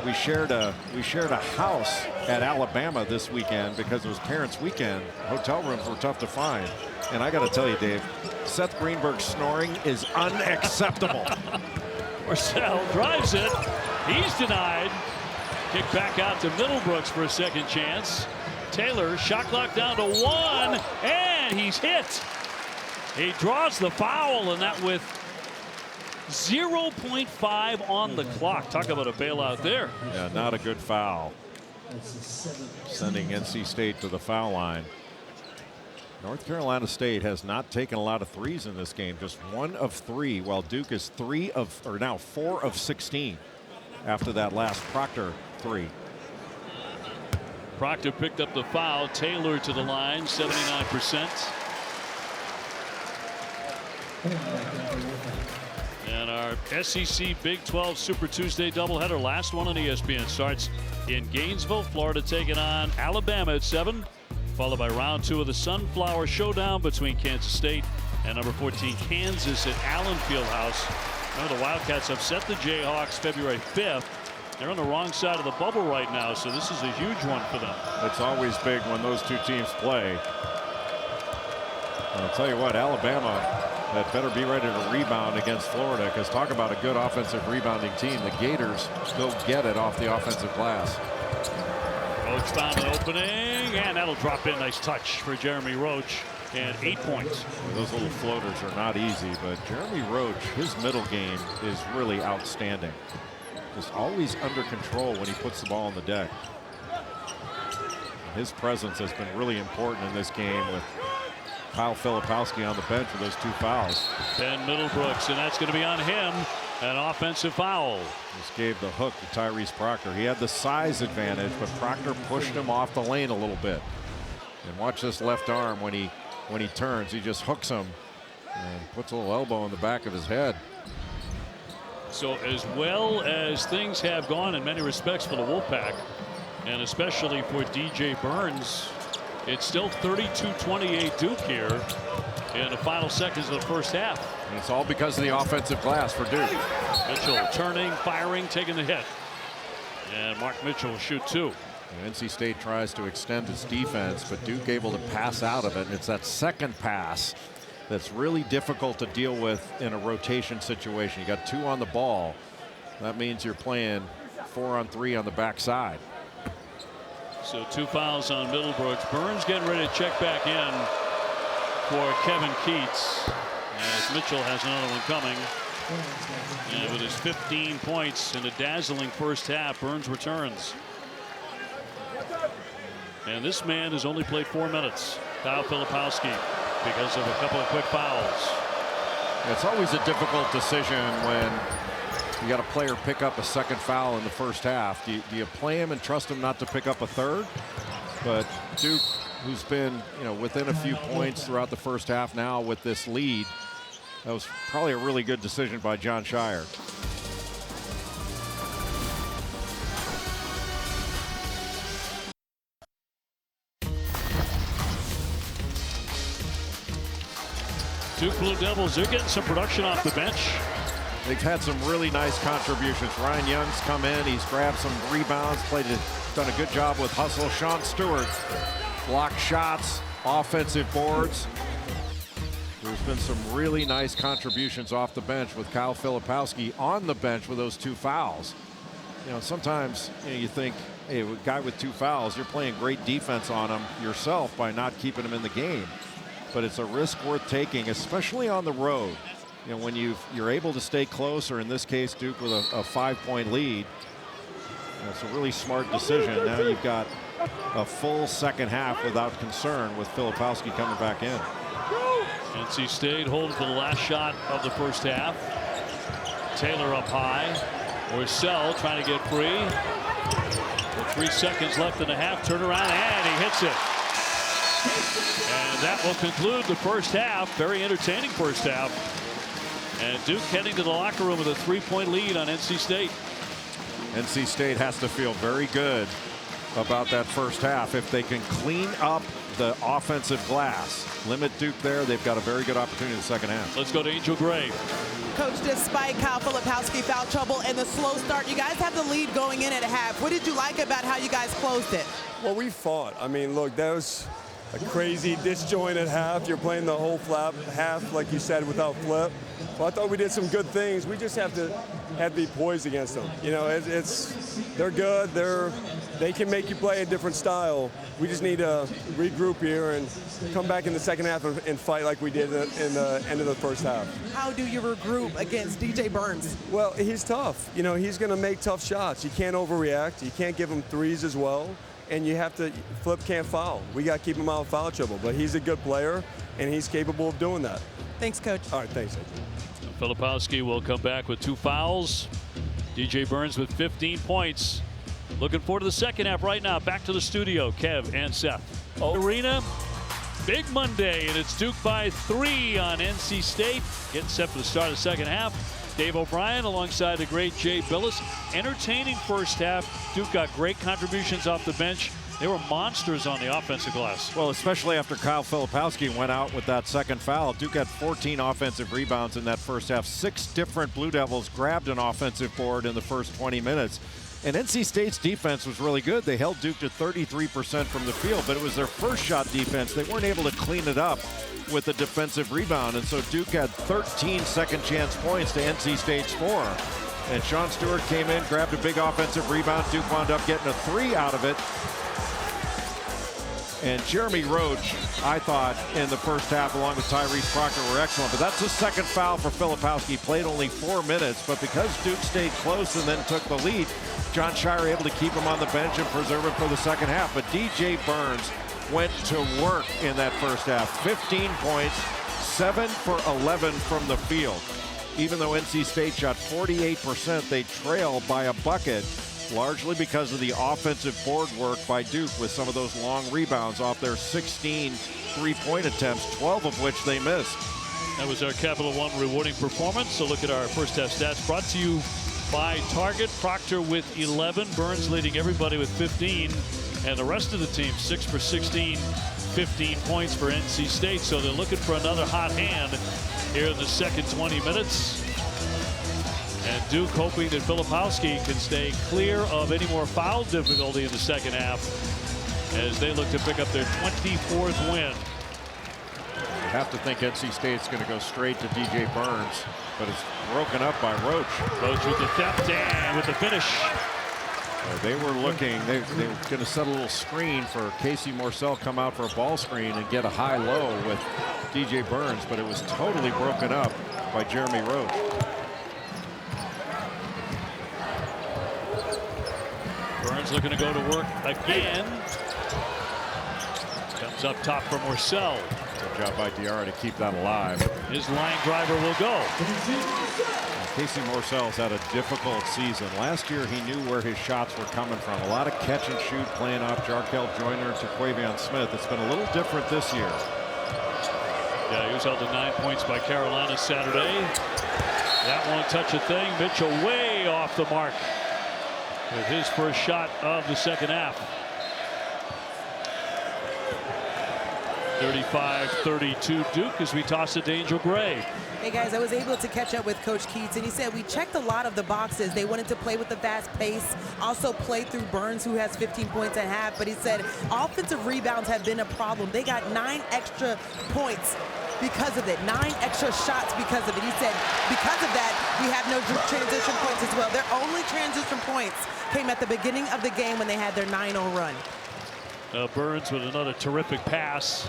We shared a house at Alabama this weekend because it was Parents' Weekend. Hotel rooms were tough to find, and I got to tell you, Dave, Seth Greenberg's snoring is unacceptable. Marcel drives it. He's denied. Kick back out to Middlebrooks for a second chance. Taylor, shot clock down to 1, and he's hit. He draws the foul, and that with 0.5 on the clock. Talk about a bailout there. Yeah, not a good foul. Sending NC State to the foul line. North Carolina State has not taken a lot of threes in this game, just 1 of 3, while Duke is 4 of 16 after that last Proctor 3. Proctor picked up the foul. Taylor to the line, 79%. And our SEC Big 12 Super Tuesday doubleheader, last one on ESPN, starts in Gainesville, Florida, taking on Alabama at 7, followed by round 2 of the Sunflower Showdown between Kansas State and number 14 Kansas at Allen Fieldhouse. Remember, the Wildcats upset the Jayhawks February 5th. They're on the wrong side of the bubble right now, so this is a huge one for them. It's always big when those two teams play. I'll tell you what, Alabama had better be ready to rebound against Florida, because talk about a good offensive rebounding team. The Gators go get it off the offensive glass. Roach found an opening, and that'll drop in. Nice touch for Jeremy Roach, and 8 points. Those little floaters are not easy, but Jeremy Roach, his middle game is really outstanding. Just always under control when he puts the ball on the deck. His presence has been really important in this game, with Kyle Filipowski on the bench for those 2 fouls. Ben Middlebrooks, and that's going to be on him. An offensive foul. Just gave the hook to Tyrese Proctor. He had the size advantage, but Proctor pushed him off the lane a little bit. And watch this left arm when he turns. He just hooks him and puts a little elbow in the back of his head. So as well as things have gone in many respects for the Wolfpack, and especially for DJ Burns, it's still 32-28 Duke here in the final seconds of the first half. And it's all because of the offensive glass for Duke. Mitchell turning, firing, taking the hit. And Mark Mitchell will shoot 2. And NC State tries to extend its defense, but Duke able to pass out of it. And it's that second pass that's really difficult to deal with in a rotation situation. You got 2 on the ball. That means you're playing 4-on-3 on the backside. So 2 fouls on Middlebrooks. Burns getting ready to check back in for Kevin Keats, as Mitchell has another one coming. And with his 15 points in a dazzling first half, Burns returns. And this man has only played 4 minutes, Kyle Filipowski, because of a couple of quick fouls. It's always a difficult decision when you got a player pick up a second foul in the first half. Do you play him and trust him not to pick up a third? But Duke, who's been within a few points throughout the first half now with this lead, that was probably a really good decision by John Shire. Duke Blue Devils, they're getting some production off the bench. They've had some really nice contributions. Ryan Young's come in. He's grabbed some rebounds, done a good job with hustle. Sean Stewart blocked shots, offensive boards. There's been some really nice contributions off the bench with Kyle Filipowski on the bench with those 2 fouls. Sometimes you think, hey, a guy with 2 fouls, you're playing great defense on him yourself by not keeping him in the game. But it's a risk worth taking, especially on the road. When you're able to stay close, or in this case, Duke with a 5-point lead. It's a really smart decision. Now you've got a full second half without concern with Filipowski coming back in. NC State holding for the last shot of the first half. Taylor up high. Orcel trying to get free. With 3 seconds left in the half, turn around, and he hits it. And that will conclude the first half. Very entertaining first half. And Duke heading to the locker room with a 3-point lead on NC State. NC State has to feel very good about that first half. If they can clean up the offensive glass, limit Duke there, they've got a very good opportunity in the second half. Let's go to Angel Gray. Coach, despite Kyle Filipowski foul trouble and the slow start, you guys have the lead going in at half. What did you like about how you guys closed it? Well, we fought. I mean, look, that was a crazy disjointed half. You're playing the whole flap half, like you said, without flip. Well, I thought we did some good things. We just have to be poised against them. You know, they're good. They can make you play a different style. We just need to regroup here and come back in the second half and fight like we did in the end of the first half. How do you regroup against DJ Burns? Well, he's tough. You know, he's going to make tough shots. You can't overreact. You can't give him threes as well. And you have to, Flip can't foul. We got to keep him out of foul trouble. But he's a good player, and he's capable of doing that. Thanks, Coach. All right, thanks. Filipowski will come back with 2 fouls. DJ Burns with 15 points. Looking forward to the second half right now. Back to the studio, Kev and Seth. Arena, big Monday, and it's Duke by 3 on NC State. Getting set for the start of the second half. Dave O'Brien alongside the great Jay Billis. Entertaining first half. Duke got great contributions off the bench. They were monsters on the offensive glass. Well, especially after Kyle Filipowski went out with that second foul. Duke had 14 offensive rebounds in that first half. 6 different Blue Devils grabbed an offensive board in the first 20 minutes. And NC State's defense was really good. They held Duke to 33% from the field, but it was their first shot defense. They weren't able to clean it up with a defensive rebound. And so Duke had 13 second chance points to NC State's 4. And Sean Stewart came in, grabbed a big offensive rebound. Duke wound up getting a 3 out of it. And Jeremy Roach, I thought, in the first half, along with Tyrese Proctor, were excellent. But that's the second foul for Filipowski. Played only 4 minutes, but because Duke stayed close and then took the lead, John Shire able to keep him on the bench and preserve him for the second half. But DJ Burns went to work in that first half. 15 points, 7 for 11 from the field. Even though NC State shot 48%, they trail by a bucket, largely because of the offensive board work by Duke with some of those long rebounds off their 16 three-point attempts, 12 of which they missed. That was our Capital One rewarding performance. So look at our first half stats brought to you by Target. Proctor with 11, Burns leading everybody with 15, and the rest of the team 6 for 16, 15 points for NC State. So they're looking for another hot hand here in the second 20 minutes. And Duke hoping that Filipowski can stay clear of any more foul difficulty in the second half as they look to pick up their 24th win. You have to think NC State's going to go straight to DJ Burns, but it's broken up by Roach. Roach with the theft and with the finish. They were looking, they were going to set a little screen for Casey Morsell, come out for a ball screen and get a high-low with DJ Burns, but it was totally broken up by Jeremy Roach. Burns looking to go to work again. Comes up top for Morsell. Good job by Diarra to keep that alive. His line driver will go. Casey Morsell's had a difficult season. Last year, he knew where his shots were coming from. A lot of catch and shoot playing off Jarkel Joyner to Quavion Smith. It's been a little different this year. Yeah, he was held to 9 points by Carolina Saturday. That won't touch a thing. Mitchell way off the mark with his first shot of the second half. 35-32 Duke as we toss it to Angel Gray. Hey guys, I was able to catch up with Coach Keats, and he said we checked a lot of the boxes. They wanted to play with the fast pace, also play through Burns, who has 15 points at half, but he said offensive rebounds have been a problem. They got 9 extra points because of it, 9 extra shots because of it. He said because of that, we have no transition points as well. Their only transition points came at the beginning of the game when they had their 9-0 run. Burns with another terrific pass,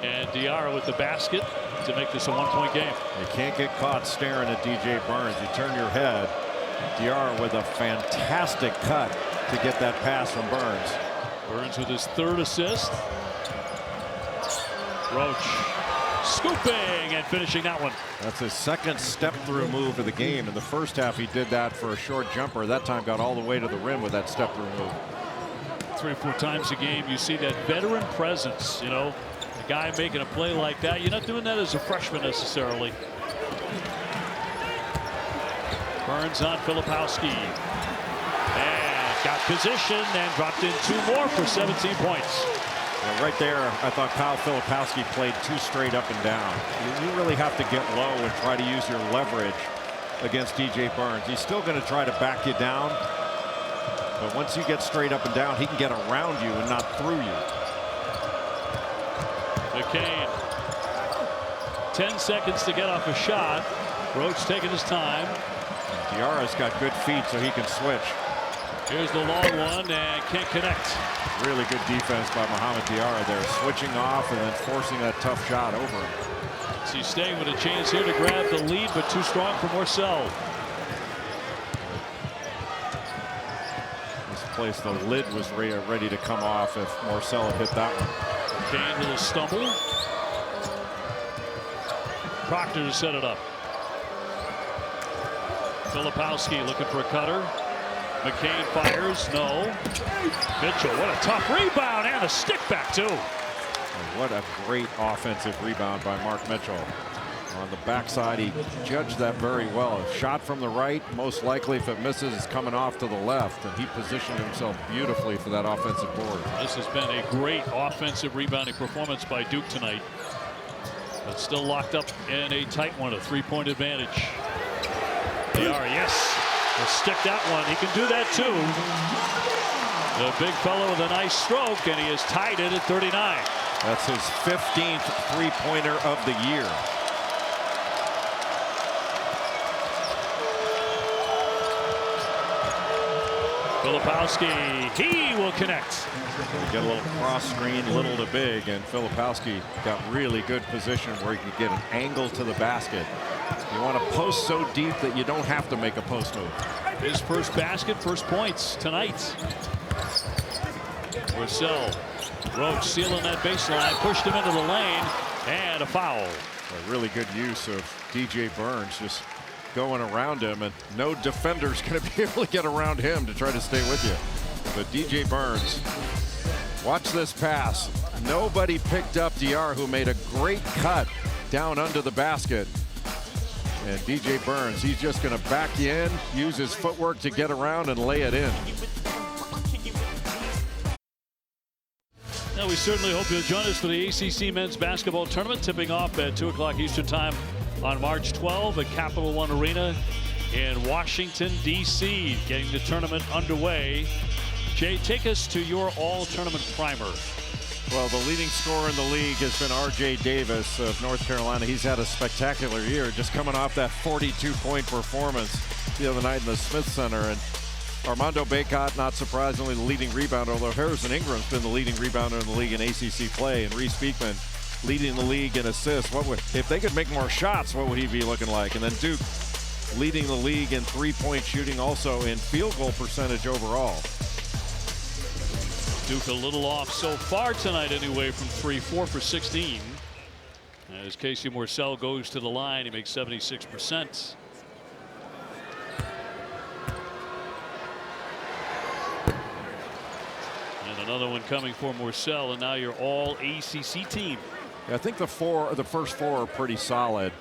and Diarra with the basket to make this a 1-point game. You can't get caught staring at DJ Burns. You turn your head. Diarra with a fantastic cut to get that pass from Burns. Burns with his 3rd assist. Roach scooping and finishing that one. That's his 2nd step-through move of the game. In the first half, he did that for a short jumper. That time got all the way to the rim with that step-through move. 3 or 4 times a game, you see that veteran presence, you know, a guy making a play like that. You're not doing that as a freshman necessarily. Burns on Filipowski. And got position and dropped in 2 more for 17 points. Yeah, right there, I thought Kyle Filipowski played too straight up and down. You really have to get low and try to use your leverage against DJ Burns. He's still going to try to back you down, but once you get straight up and down, he can get around you and not through you. McCain. 10 seconds to get off a shot. Roach taking his time. Diarra's got good feet, so he can switch. Here's the long one and can't connect. Really good defense by Mohamed Diarra there, switching off and then forcing that tough shot over him. So he's staying with a chance here to grab the lead, but too strong for Morcell. This place, the lid was ready to come off if Morcell had hit that one. Kane with a stumble. Proctor to set it up. Filipowski looking for a cutter. McCain fires, no. Mitchell, what a tough rebound and a stick back too. What a great offensive rebound by Mark Mitchell. On the backside, he judged that very well. A shot from the right, most likely if it misses, is coming off to the left, and he positioned himself beautifully for that offensive board. This has been a great offensive rebounding performance by Duke tonight. But still locked up in a tight one, a three-point advantage. They are, yes. He'll stick that one. He can do that too. The big fellow with a nice stroke, and he has tied it at 39. That's his 15th three-pointer of the year. Filipowski, he will connect. Get a little cross screen, little to big, and Filipowski got really good position where he could get an angle to the basket. You want to post so deep that you don't have to make a post move. His first basket, first points tonight. Morcell, Roach sealing that baseline, pushed him into the lane, and a foul. A really good use of DJ Burns, just going around him, and no defender's going to be able to get around him to try to stay with you. But DJ Burns, watch this pass. Nobody picked up Diarra, who made a great cut down under the basket. And DJ Burns, he's just going to back you in, use his footwork to get around and lay it in. Now, we certainly hope you'll join us for the ACC men's basketball tournament, tipping off at 2 o'clock Eastern time on March 12 at Capital One Arena in Washington, D.C. Getting the tournament underway. Jay, take us to your all-tournament primer. Well, the leading scorer in the league has been R.J. Davis of North Carolina. He's had a spectacular year, just coming off that 42-point performance the other night in the Smith Center. And Armando Bacot, not surprisingly, the leading rebounder, although Harrison Ingram's been the leading rebounder in the league in ACC play, and Reese Beekman leading the league in assists. If they could make more shots, what would he be looking like? And then Duke leading the league in three-point shooting, also in field goal percentage overall. Duke a little off so far tonight anyway from 3, 4 for 16. As Casey Morcell goes to the line, he makes 76%. And another one coming for Morcell, and now your all ACC team. Yeah, I think the first four are pretty solid.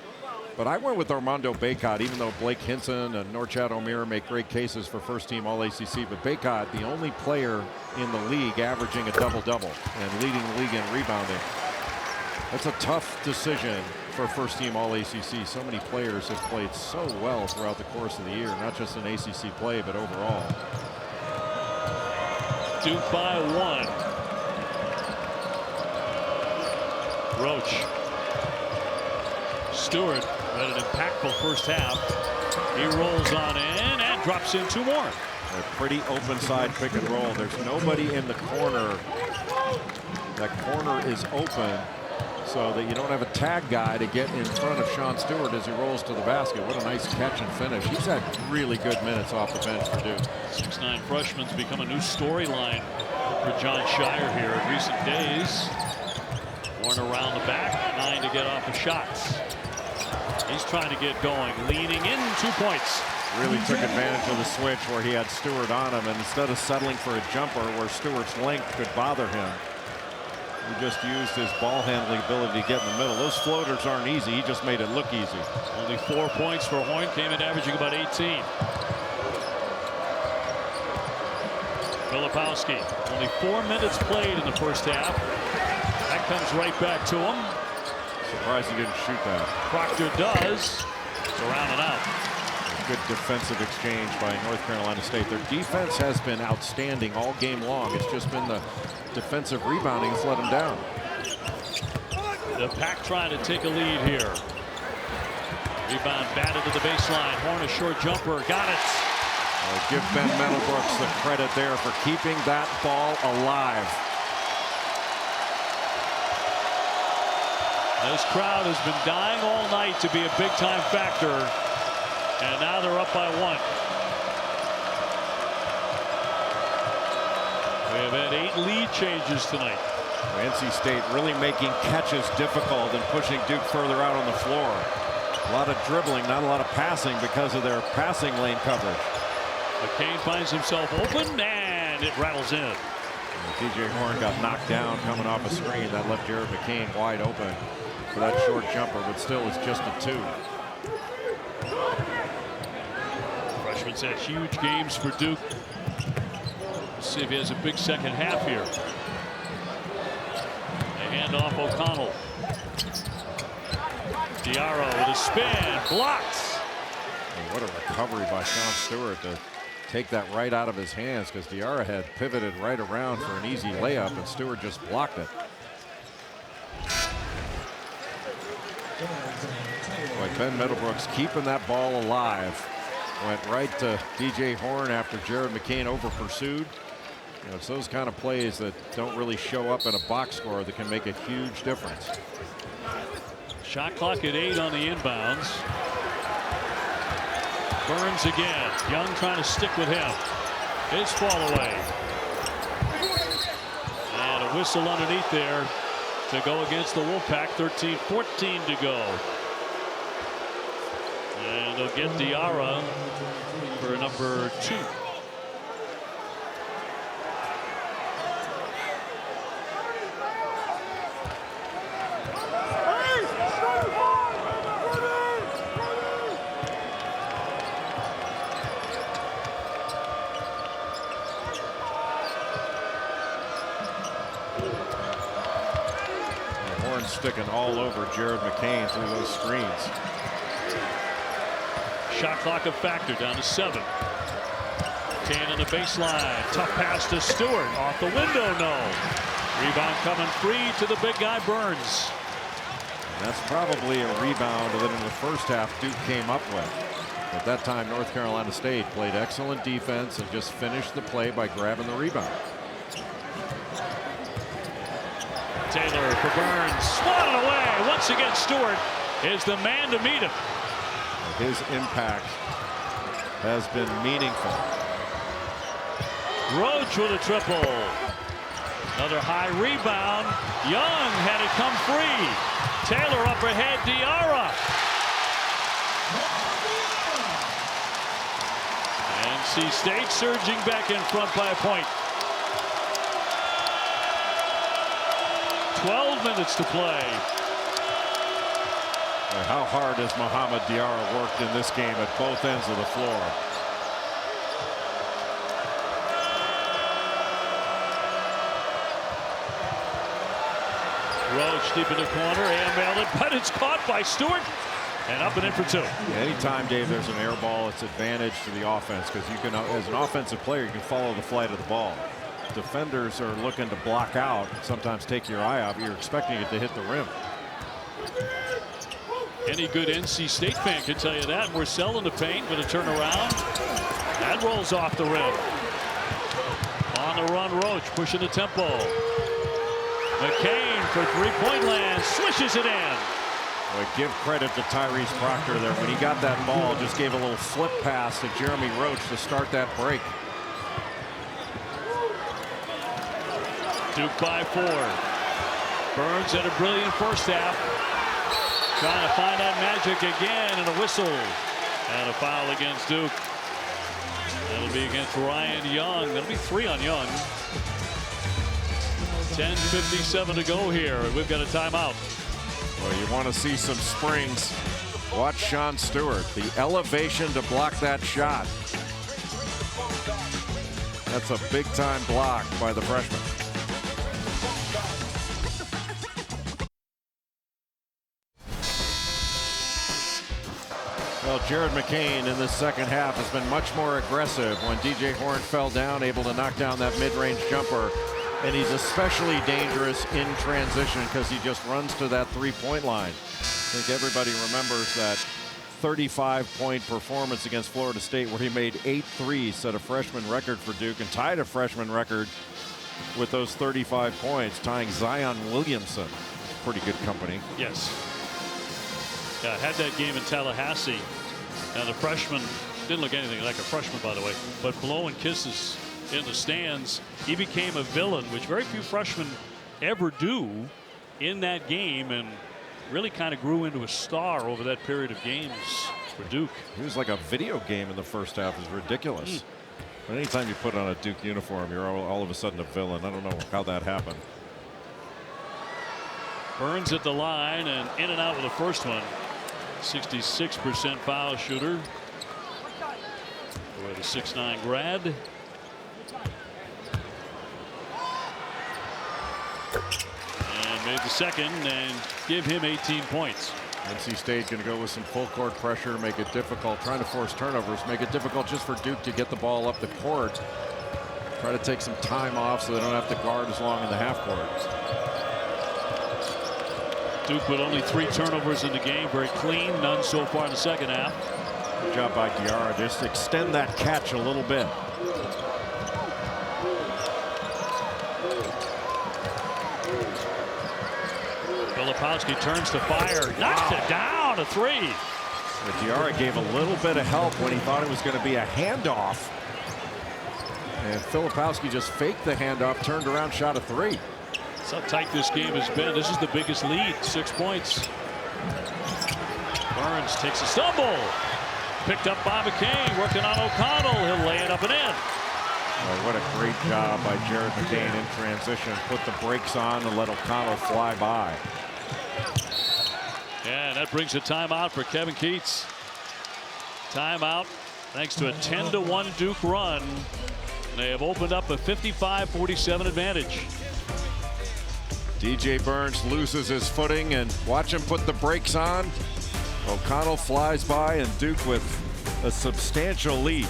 But I went with Armando Bacot, even though Blake Hinson and Norchad O'Meara make great cases for first-team All-ACC. But Bacot, the only player in the league averaging a double-double and leading the league in rebounding. That's a tough decision for first-team All-ACC. So many players have played so well throughout the course of the year, not just in ACC play, but overall. Duke by 1. Roach. Stewart had an impactful first half. He rolls on in and drops in 2 more. A pretty open side pick and roll. There's nobody in the corner. That corner is open so that you don't have a tag guy to get in front of Sean Stewart as he rolls to the basket. What a nice catch and finish. He's had really good minutes off the bench for Duke. 6'9" freshman's become a new storyline for John Shire here in recent days. Warren around the back, 9 to get off the shots. He's trying to get going, leaning in, 2 points. Really took advantage of the switch where he had Stewart on him, and instead of settling for a jumper where Stewart's length could bother him, he just used his ball handling ability to get in the middle. Those floaters aren't easy. He just made it look easy. Only 4 points for Horn, came in averaging about 18. Filipowski, only 4 minutes played in the first half. That comes right back to him. Surprised he didn't shoot that. Proctor does. It's around and out. Good defensive exchange by North Carolina State. Their defense has been outstanding all game long. It's just been the defensive rebounding that's let them down. The Pack trying to take a lead here. Rebound batted to the baseline. Horn a short jumper. Got it. Give Ben Meadowbrooks the credit there for keeping that ball alive. This crowd has been dying all night to be a big-time factor, and now they're up by 1. We have had 8 lead changes tonight. NC State really making catches difficult and pushing Duke further out on the floor. A lot of dribbling, not a lot of passing because of their passing lane coverage. McCain finds himself open, and it rattles in. DJ Horn got knocked down coming off a screen. That left Jared McCain wide open for that short jumper, but still it's just a 2. Freshman's had huge games for Duke. Let's see if he has a big second half here. A handoff O'Connell. Diarra with a spin, blocked. And what a recovery by Sean Stewart to take that right out of his hands, because Diarra had pivoted right around for an easy layup and Stewart just blocked it. Like Ben Meadowbrooks keeping that ball alive. Went right to DJ Horn after Jared McCain over pursued. You know, it's those kind of plays that don't really show up in a box score that can make a huge difference. Shot clock at 8 on the inbounds. Burns again. Young trying to stick with him. His fall away. And a whistle underneath there to go against the Wolfpack. 13-14 to go. And they'll get Diarra for number 2. Sticking all over Jared McCain through those screens. Shot clock a factor, down to 7. McCain on the baseline. Tough pass to Stewart. Off the window, no. Rebound coming free to the big guy, Burns. And that's probably a rebound that in the first half Duke came up with. At that time, North Carolina State played excellent defense and just finished the play by grabbing the rebound. Taylor for Burns, swatted away. Once again, Stewart is the man to meet him. His impact has been meaningful. Roach with a triple. Another high rebound. Young had it come free. Taylor up ahead, Diarra. NC State surging back in front by a point. 12 minutes to play. How hard has Mohamed Diarra worked in this game at both ends of the floor? Roach deep in the corner, mailed it, but it's caught by Stewart, and up and in for 2. Anytime, Dave, there's an air ball, it's advantage to the offense, because you can, as an offensive player, you can follow the flight of the ball. Defenders are looking to block out, sometimes take your eye off. You're expecting it to hit the rim. Any good NC State fan can tell you that. We're selling the paint with a turnaround. That rolls off the rim. On the run, Roach pushing the tempo. McCain for three-point land, swishes it in. Well, give credit to Tyrese Proctor there. When he got that ball, just gave a little flip pass to Jeremy Roach to start that break. Duke by 4. Burns had a brilliant first half. Trying to find that magic again, and a whistle. And a foul against Duke. That'll be against Ryan Young. That'll be 3 on Young. 10:57 to go here, and we've got a timeout. Well, you want to see some springs. Watch Sean Stewart. The elevation to block that shot. That's a big-time block by the freshman. Well, Jared McCain in this second half has been much more aggressive. When DJ Horn fell down, able to knock down that mid-range jumper. And he's especially dangerous in transition because he just runs to that three-point line. I think everybody remembers that 35-point performance against Florida State where he made 8 threes, set a freshman record for Duke, and tied a freshman record with those 35 points, tying Zion Williamson. Pretty good company. Yes. Yeah, had that game in Tallahassee. Now the freshman didn't look anything like a freshman, by the way, but blowing kisses in the stands. He became a villain, which very few freshmen ever do in that game, and really kind of grew into a star over that period of games for Duke. He was like a video game in the first half. It was ridiculous. But anytime you put on a Duke uniform, you're all of a sudden a villain. I don't know how that happened. Burns at the line and in and out with the first one. 66% foul shooter. With a 6'9" grad. And made the second and give him 18 points. NC State going to go with some full court pressure, make it difficult, trying to force turnovers, make it difficult just for Duke to get the ball up the court. Try to take some time off so they don't have to guard as long in the half court. Duke with only 3 turnovers in the game, very clean, none so far in the second half. Good job by Diarra. Just extend that catch a little bit. Filipowski turns to fire, knocks it down, a 3. But Diarra gave a little bit of help when he thought it was going to be a handoff. And Filipowski just faked the handoff, turned around, shot a 3. That's how tight this game has been. This is the biggest lead, 6 points. Burns takes a stumble. Picked up by McCain, working on O'Connell. He'll lay it up and in. Oh, what a great job by Jared McCain in transition. Put the brakes on and let O'Connell fly by. Yeah, and that brings a timeout for Kevin Keatts. Timeout thanks to a 10-1 Duke run. They have opened up a 55-47 advantage. DJ Burns loses his footing, and watch him put the brakes on. O'Connell flies by, and Duke with a substantial lead.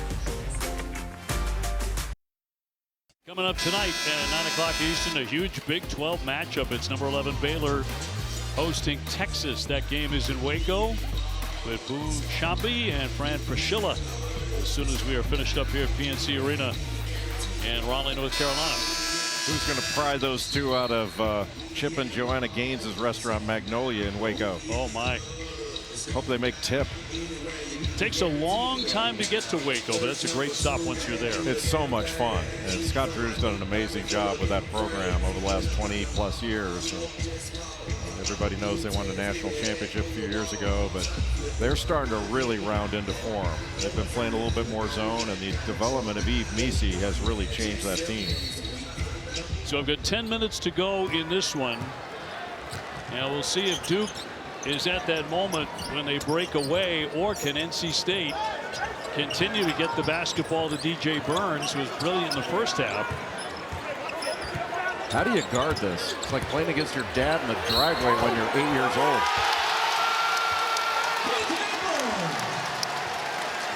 Coming up tonight at 9 o'clock Eastern, a huge Big 12 matchup. It's number 11 Baylor hosting Texas. That game is in Waco with Boone Champi and Fran Fraschilla as soon as we are finished up here at PNC Arena in Raleigh, North Carolina. Who's going to pry those two out of Chip and Joanna Gaines' restaurant Magnolia in Waco? Oh my. Hope they make tip. Takes a long time to get to Waco, but that's a great stop once you're there. It's so much fun, and Scott Drew's done an amazing job with that program over the last 20+ years. Everybody knows they won a national championship a few years ago, but they're starting to really round into form. They've been playing a little bit more zone, and the development of Yves Missi has really changed that team. So I've got 10 minutes to go in this one, and we'll see if Duke is at that moment when they break away, or can NC State continue to get the basketball to DJ Burns, who was brilliant in the first half. How do you guard this? It's like playing against your dad in the driveway when you're 8 years old.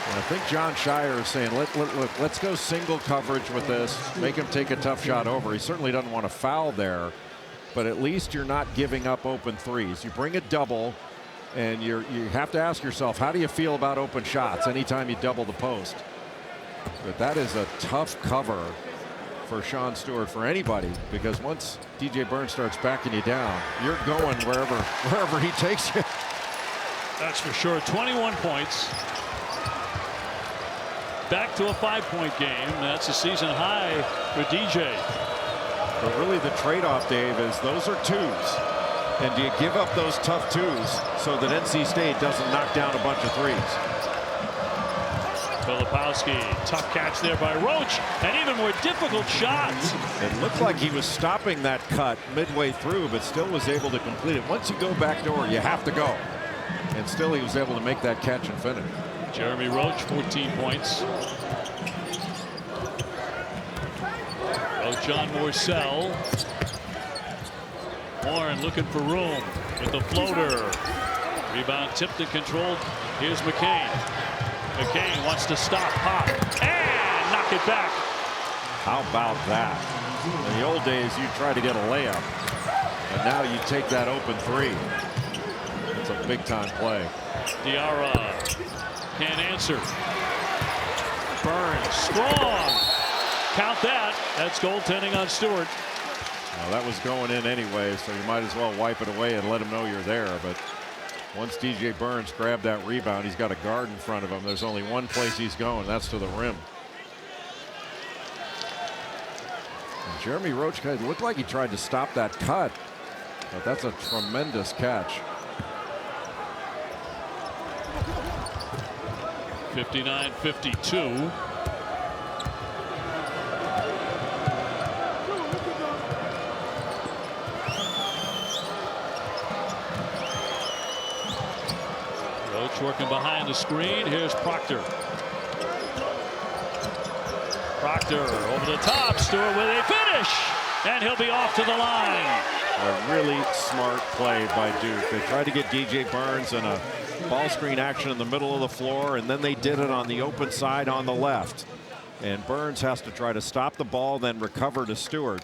And I think John Shire is saying, let's go single coverage with this, make him take a tough shot over. He certainly doesn't want to foul there, but at least you're not giving up open threes. You bring a double, and you have to ask yourself, how do you feel about open shots anytime you double the post? But that is a tough cover for Sean Stewart, for anybody, because once DJ Burns starts backing you down, you're going wherever he takes you. That's for sure. 21 points. Back to a 5-point game. That's a season high for DJ. But really the trade-off, Dave, is those are twos. And do you give up those tough twos so that NC State doesn't knock down a bunch of threes? Filipowski, tough catch there by Roach, and even more difficult shots. It looked like he was stopping that cut midway through, but still was able to complete it. Once you go back door, you have to go. And still he was able to make that catch and finish. Jeremy Roach, 14 points. John Morsell. Warren looking for room with the floater. Rebound tipped and controlled. Here's McCain. McCain wants to stop, pop, and knock it back. How about that? In the old days, you try to get a layup, and now you take that open three. It's a big-time play. Diarra can't answer. Burns, strong. Count that. That's goaltending on Stewart. Well, that was going in anyway, so you might as well wipe it away and let him know you're there. But once DJ Burns grabbed that rebound, he's got a guard in front of him. There's only one place he's going. That's to the rim. And Jeremy Roach looked like he tried to stop that cut, but that's a tremendous catch. 59-52. Roach working behind the screen. Here's Proctor. Proctor over the top. Stewart with a finish, and he'll be off to the line. A really smart play by Duke. They tried to get DJ Burns in a ball screen action in the middle of the floor, and then they did it on the open side on the left. And Burns has to try to stop the ball, then recover to Stewart,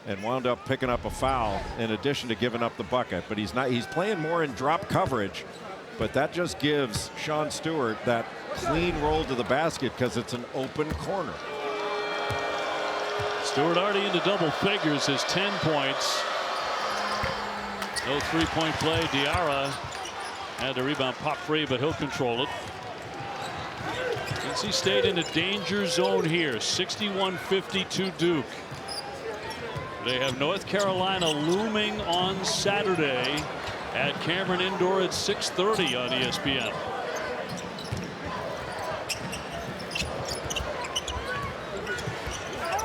and wound up picking up a foul in addition to giving up the bucket. But he's playing more in drop coverage, but that just gives Sean Stewart that clean roll to the basket because it's an open corner. Stewart already into double figures, his 10 points. No three-point play. Diarra had the rebound pop free, but he'll control it. NC State in the danger zone here. 61-52 Duke. They have North Carolina looming on Saturday at Cameron Indoor at 6:30 on ESPN.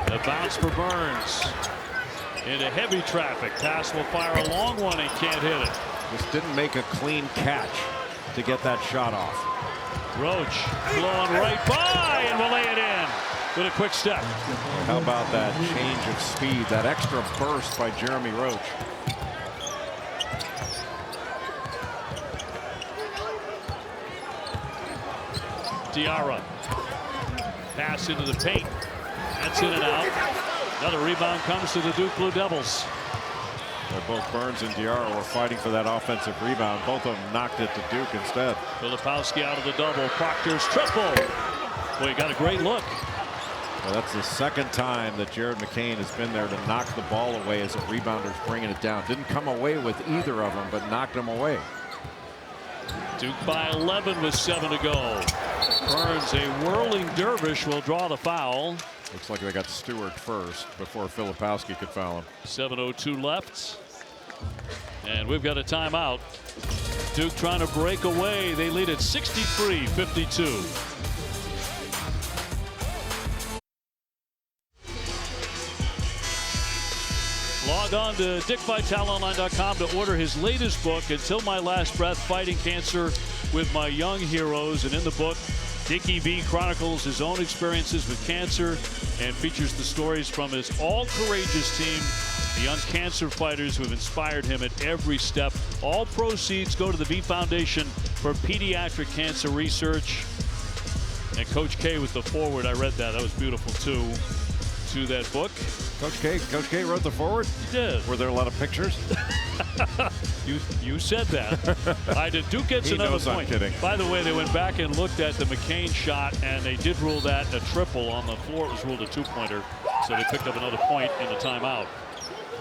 The bounce for Burns. Into heavy traffic. Pass will fire a long one. He can't hit it. Just didn't make a clean catch to get that shot off. Roach blowing right by and will lay it in with a quick step. How about that change of speed, that extra burst by Jeremy Roach. Diarra. Pass into the paint. That's in and out. Another rebound comes to the Duke Blue Devils. Both Burns and Diarra were fighting for that offensive rebound. Both of them knocked it to Duke instead. Filipowski out of the double. Proctor's triple. Boy, he got a great look. Well, that's the second time that Jared McCain has been there to knock the ball away as a rebounder bringing it down. Didn't come away with either of them, but knocked them away. Duke by 11 with 7 to go. Burns, a whirling dervish, will draw the foul. Looks like they got Stewart first before Filipowski could foul him. 7:02 left. And we've got a timeout. Duke trying to break away. They lead at 63-52. Log on to DickVitaleOnline.com to order his latest book, Until My Last Breath, Fighting Cancer with My Young Heroes. And in the book, Dickie V chronicles his own experiences with cancer and features the stories from his all-courageous team, the young cancer fighters who have inspired him at every step. All proceeds go to the V Foundation for Pediatric Cancer Research. And Coach K with the foreword, I read that. That was beautiful, too, to that book. Coach K wrote the foreword? He did. Were there a lot of pictures? You said that. I did. Duke gets another point. I'm kidding. By the way, they went back and looked at the McCain shot, and they did rule that a triple. On the floor, it was ruled a two-pointer. So they picked up another point in the timeout.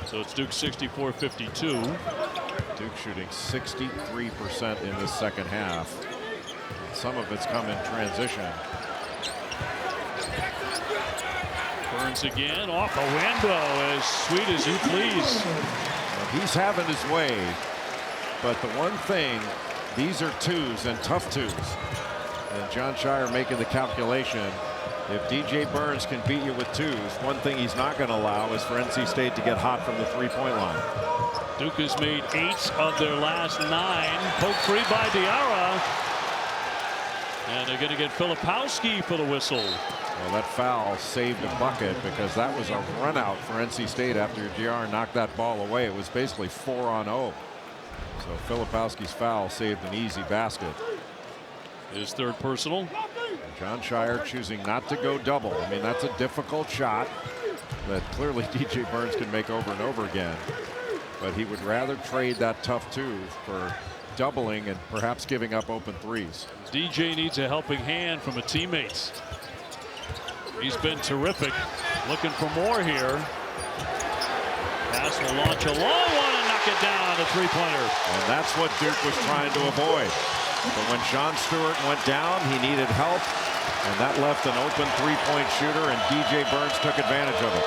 So it's Duke 64-52. Duke shooting 63% in this second half. Some of it's come in transition. Burns again off a window, as sweet as you please. He's having his way, but the one thing, these are twos and tough twos. And John Shire making the calculation. If DJ Burns can beat you with twos, one thing he's not going to allow is for NC State to get hot from the three-point line. Duke has made 8 of their last 9. Poke free by Diarra. And they're going to get Filipowski for the whistle. Well, that foul saved a bucket because that was a run out for NC State after Diarra knocked that ball away. It was basically 4-on-0. So Filipowski's foul saved an easy basket. His third personal. John Shire choosing not to go double. I mean, that's a difficult shot that clearly DJ Burns can make over and over again. But he would rather trade that tough two for doubling and perhaps giving up open threes. DJ needs a helping hand from a teammate. He's been terrific. Looking for more here. Pass will launch a long one and knock it down, the three-pointer. And that's what Duke was trying to avoid. But when Sean Stewart went down, he needed help. And that left an open three-point shooter, and DJ Burns took advantage of it.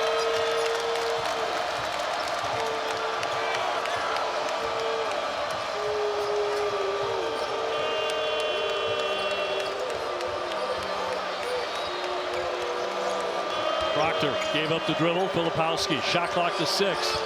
Proctor gave up the dribble. Filipowski, shot clock to 6.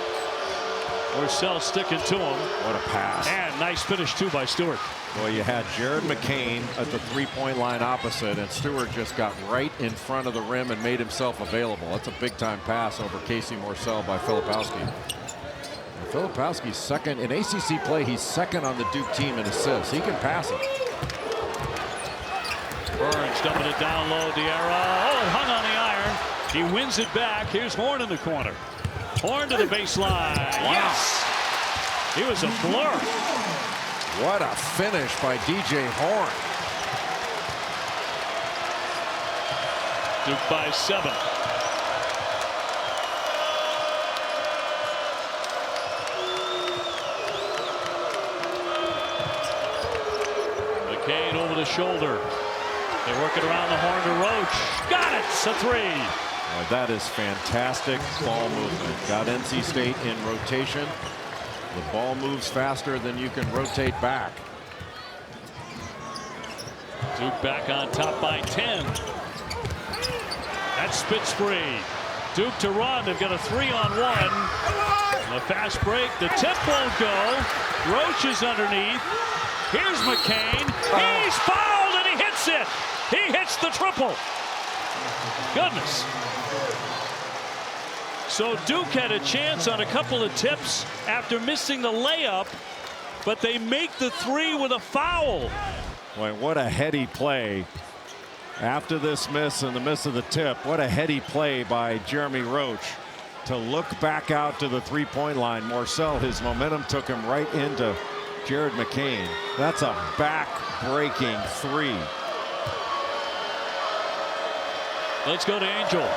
Morcell sticking to him. What a pass. And nice finish, too, by Stewart. Well, you had Jared McCain at the three-point line opposite, and Stewart just got right in front of the rim and made himself available. That's a big-time pass over Casey Morcell by Filipowski. And Filipowski's second in ACC play. He's second on the Duke team in assists. He can pass it. Burns dumping it down low. Diarra. Oh, it hung on the iron. He wins it back. Here's Horn in the corner. Horn to the baseline. Wow. Yes. He was a blur. What a finish by DJ Horn. Duke by 7. McCain over the shoulder. They work it around the horn to Roach. Got it. It's a 3. Well, that is fantastic ball movement. Got NC State in rotation. The ball moves faster than you can rotate back. Duke back on top by 10. That's spits free. Duke to run. They've got a 3-on-1. The fast break. The tip won't go. Roach is underneath. Here's McCain. He's fouled and he hits it. He hits the triple. Goodness. So Duke had a chance on a couple of tips after missing the layup, but they make the 3 with a foul. Boy, what a heady play. After this miss and the miss of the tip, what a heady play by Jeremy Roach to look back out to the three-point line. Morcell, his momentum took him right into Jared McCain. That's a back-breaking 3. Let's go to Angel.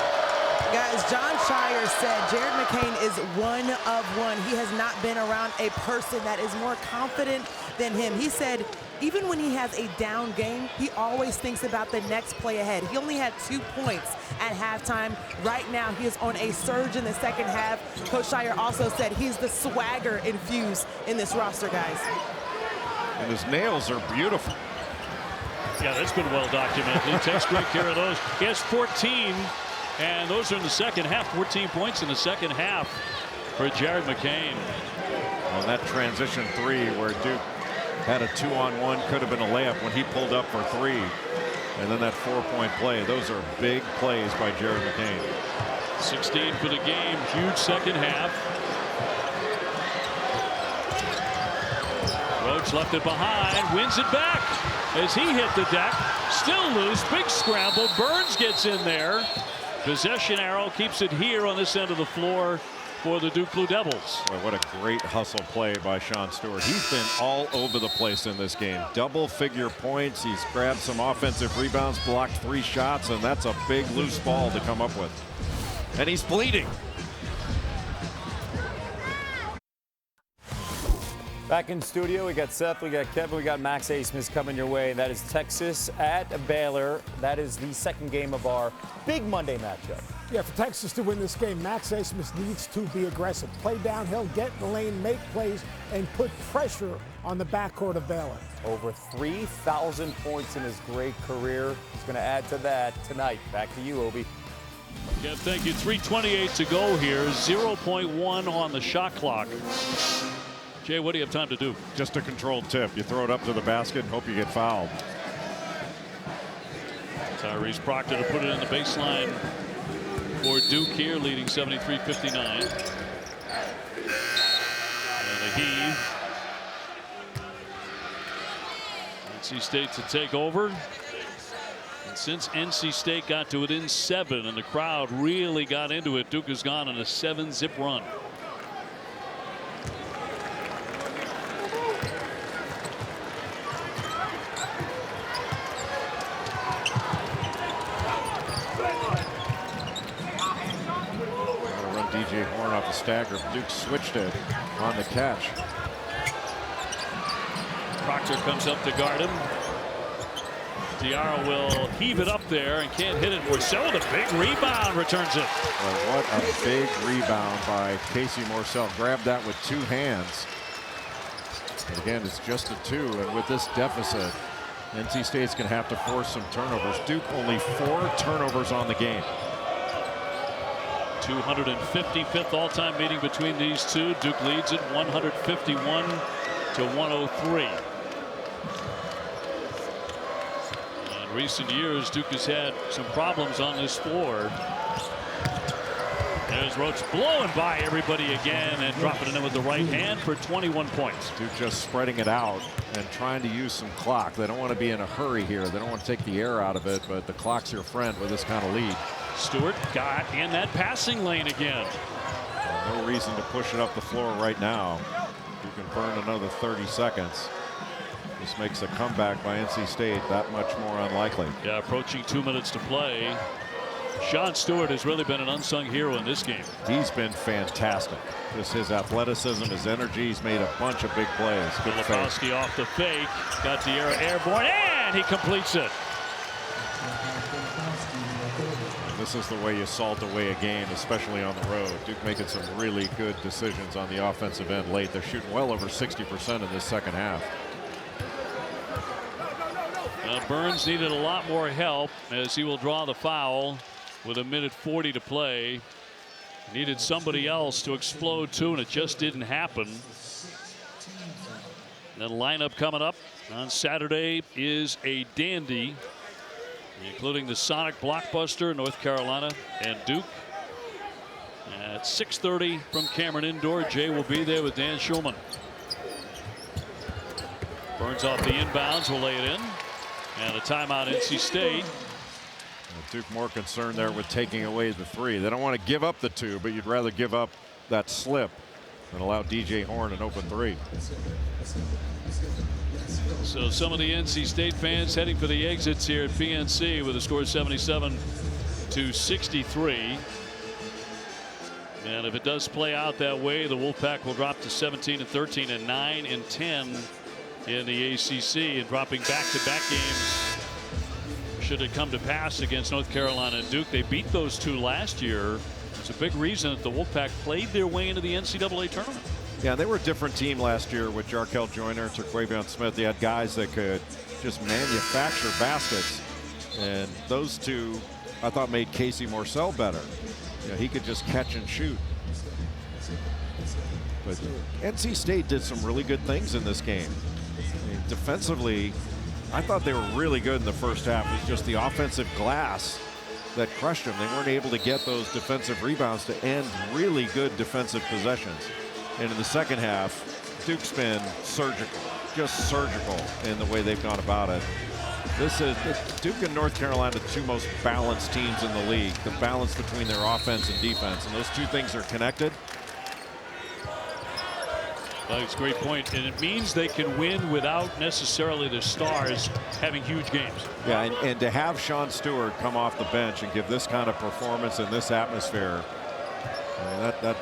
Guys, John Shire said Jared McCain is one of one. He has not been around a person that is more confident than him. He said even when he has a down game, he always thinks about the next play ahead. He only had 2 points at halftime. Right now, he is on a surge in the second half. Coach Shire also said he's the swagger infused in this roster, guys. And his nails are beautiful. Yeah, that's been well documented. He takes great care of those. He has 14, and those are in the second half. 14 points in the second half for Jared McCain. On that transition 3 where Duke had a 2-on-1, could have been a layup when he pulled up for 3. And then that 4-point play. Those are big plays by Jared McCain. 16 for the game. Huge second half. Roach left it behind, wins it back as he hit the deck. Still loose, big scramble. Burns gets in there. Possession arrow keeps it here on this end of the floor for the Duke Blue Devils. Boy, what a great hustle play by Sean Stewart. He's been all over the place in this game. Double-figure points. He's grabbed some offensive rebounds, blocked 3 shots, and that's a big loose ball to come up with. And he's bleeding. Back in studio, we got Seth, we got Kevin, we got Max Asmus coming your way. That is Texas at Baylor. That is the second game of our big Monday matchup. Yeah, for Texas to win this game, Max Asmus needs to be aggressive. Play downhill, get in the lane, make plays, and put pressure on the backcourt of Baylor. Over 3,000 points in his great career. He's going to add to that tonight. Back to you, Obi. Yeah, thank you. 3:28 to go here. 0.1 on the shot clock. Jay, what do you have time to do? Just a controlled tip. You throw it up to the basket and hope you get fouled. Tyrese Proctor to put it in the baseline for Duke here, leading 73-59. And a heave. NC State to take over. And since NC State got to within 7 and the crowd really got into it, Duke has gone on a 7-zip run. DJ Horn off the stagger. Duke switched it on the catch. Proctor comes up to guard him. Diarra will heave it up there and can't hit it. Morcell with a big rebound, returns it. Well, what a big rebound by Casey Morcell. Grabbed that with 2 hands. And again, it's just a 2, and with this deficit, NC State's going to have to force some turnovers. Duke only 4 turnovers on the game. 255th all-time meeting between these two. Duke leads it 151 to 103. In recent years, Duke has had some problems on this floor. There's Roach blowing by everybody again and dropping it in with the right hand for 21 points. Duke just spreading it out and trying to use some clock. They don't want to be in a hurry here. They don't want to take the air out of it, but the clock's your friend with this kind of lead. Stewart got in that passing lane again. No reason to push it up the floor right now. You can burn another 30 seconds. This makes a comeback by NC State that much more unlikely. Yeah, approaching 2 minutes to play. Sean Stewart has really been an unsung hero in this game. He's been fantastic. Just his athleticism, his energy. He's made a bunch of big plays. Good Filipowski off the fake. Got Diarra airborne, and he completes it. This is the way you salt away a game, especially on the road. Duke making some really good decisions on the offensive end late. They're shooting well over 60% in this second half. Burns needed a lot more help as he will draw the foul with 1:40 to play. Needed somebody else to explode too, and it just didn't happen. The lineup coming up on Saturday is a dandy, including the Sonic Blockbuster, North Carolina, and Duke. At 6:30 from Cameron Indoor, Jay will be there with Dan Schulman. Burns off the inbounds, will lay it in. And a timeout, NC State. Duke more concerned there with taking away the 3. They don't want to give up the 2, but you'd rather give up that slip than allow DJ Horn an open 3. So some of the NC State fans heading for the exits here at PNC with a score 77 to 63. And if it does play out that way, the Wolfpack will drop to 17 and 13 and 9 and 10 in the ACC, and dropping back-to-back games should it come to pass against North Carolina and Duke. They beat those 2 last year. It's a big reason that the Wolfpack played their way into the NCAA tournament. Yeah, they were a different team last year with Jarkel Joyner, Terquavion Smith. They had guys that could just manufacture baskets, and those 2 I thought made Casey Morcell better. You know, he could just catch and shoot. But NC State did some really good things in this game. I mean, defensively, I thought they were really good in the first half. It was just the offensive glass that crushed them. They weren't able to get those defensive rebounds to end really good defensive possessions. And in the second half, Duke's been surgical, just surgical in the way they've gone about it. This is Duke and North Carolina, the 2 most balanced teams in the league. The balance between their offense and defense, and those 2 things are connected. Well, it's a great point, and it means they can win without necessarily the stars having huge games. Yeah, and to have Sean Stewart come off the bench and give this kind of performance in this atmosphere, I mean, that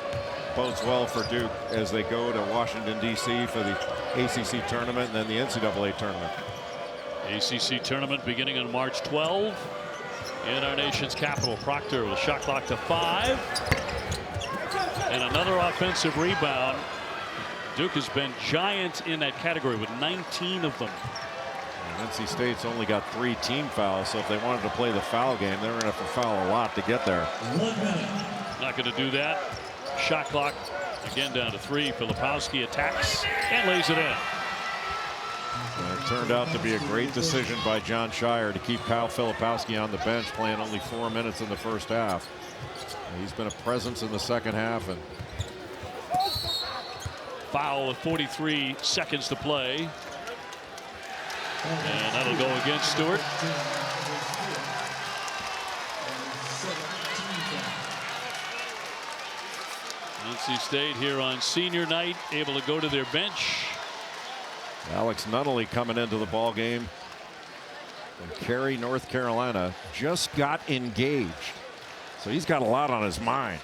bodes well for Duke as they go to Washington, D.C. for the ACC tournament and then the NCAA tournament. ACC tournament beginning on March 12 in our nation's capital. Proctor with a shot clock to 5. And another offensive rebound. Duke has been giant in that category with 19 of them. And NC State's only got 3 team fouls, so if they wanted to play the foul game, they were going to have to foul a lot to get there. Not going to do that. Shot clock again down to 3. Filipowski attacks and lays it in. And it turned out to be a great decision by John Shire to keep Kyle Filipowski on the bench, playing only 4 minutes in the first half. He's been a presence in the second half. And foul with 43 seconds to play. And that'll go against Stewart. NC State here on senior night, able to go to their bench. Alex Nunnally coming into the ball game from Cary, North Carolina, just got engaged, so he's got a lot on his mind.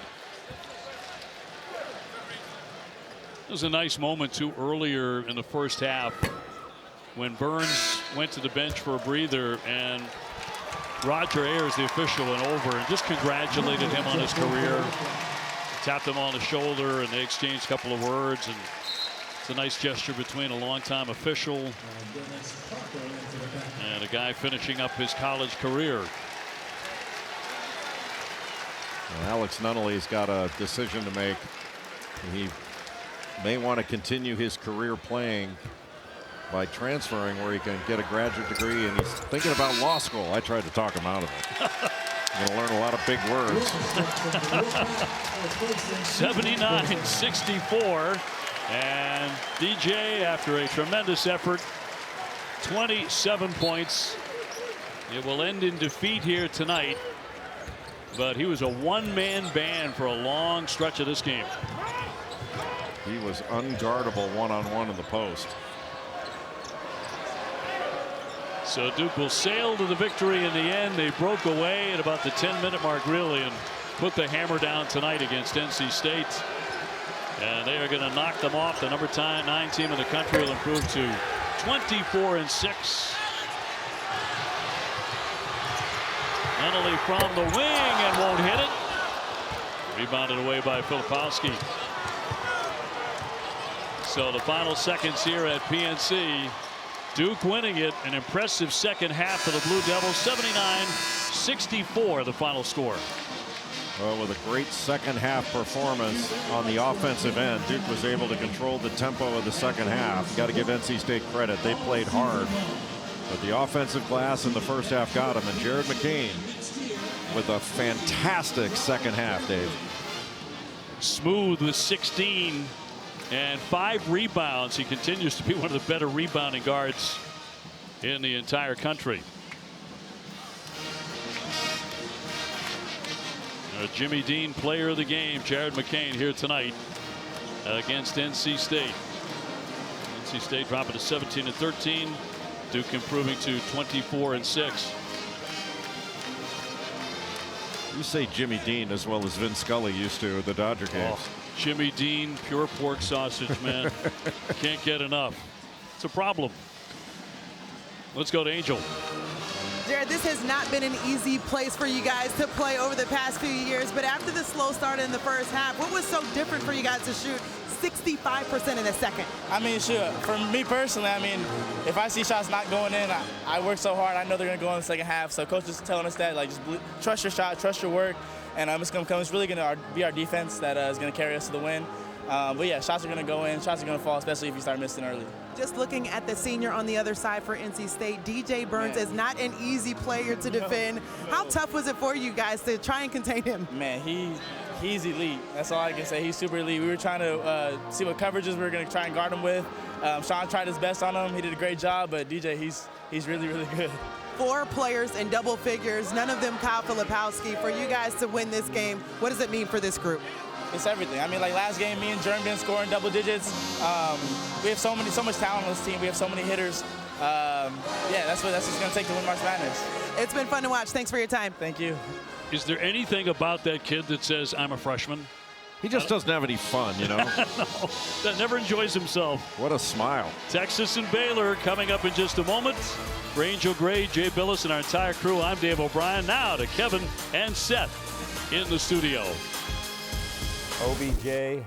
It was a nice moment too earlier in the first half when Burns went to the bench for a breather and Roger Ayers, the official, went over and just congratulated him on his career, tapped him on the shoulder, and they exchanged a couple of words. And it's a nice gesture between a longtime official and a guy finishing up his college career. And Alex Nunnally's got a decision to make. He may want to continue his career playing by transferring where he can get a graduate degree, and he's thinking about law school. I tried to talk him out of it. You're going to learn a lot of big words. 79-64, and DJ, after a tremendous effort, 27 points. It will end in defeat here tonight, but he was a one-man band for a long stretch of this game. He was unguardable one-on-one in the post. So Duke will sail to the victory in the end. They broke away at about the 10-minute mark, really, and put the hammer down tonight against NC State. And they are going to knock them off. The number 9 team in the country will improve to 24-6. Nunnally from the wing and won't hit it. Rebounded away by Filipowski. So the final seconds here at PNC. Duke winning it. An impressive second half for the Blue Devils. 79-64 the final score. Well, with a great second half performance on the offensive end, Duke was able to control the tempo of the second half. Got to give NC State credit. They played hard, but the offensive glass in the first half got them. And Jared McCain with a fantastic second half, Dave. Smooth with 16 and 5 rebounds. He continues to be one of the better rebounding guards in the entire country. Jimmy Dean, player of the game, Jared McCain here tonight against NC State. NC State dropping to 17-13. Duke improving to 24-6. You say Jimmy Dean as well as Vin Scully used to at the Dodger games. Oh, Jimmy Dean, pure pork sausage, man. Can't get enough. It's a problem. Let's go to Angel. Jared, this has not been an easy place for you guys to play over the past few years, but after the slow start in the first half, what was so different for you guys to shoot 65% in the second? I mean, sure. For me personally, I mean, if I see shots not going in, I work so hard. I know they're going to go in the second half. So coach is telling us that, like, just trust your shot, trust your work, and it's going to come. It's really going to be our defense that is going to carry us to the win. But yeah, shots are going to go in, shots are going to fall, especially if you start missing early. Just looking at the senior on the other side for NC State, DJ Burns is not an easy player to defend. How tough was it for you guys to try and contain him? Man, he's elite. That's all I can say. He's super elite. We were trying to see what coverages we were going to try and guard him with. Sean tried his best on him. He did a great job, but DJ, he's really, really good. 4 players in double figures, none of them Kyle Filipowski. For you guys to win this game, what does it mean for this group? It's everything. I mean, like last game, me and Jerm been scoring double digits. We have so much talent on this team. We have so many hitters. Yeah, that's what it's going to take to win March Madness. It's been fun to watch. Thanks for your time. Thank you. Is there anything about that kid that says, I'm a freshman? He just doesn't have any fun, you know? No, that never enjoys himself. What a smile. Texas and Baylor coming up in just a moment. For Angel Gray, Jay Billis, and our entire crew, I'm Dave O'Brien. Now to Kevin and Seth in the studio. OBJ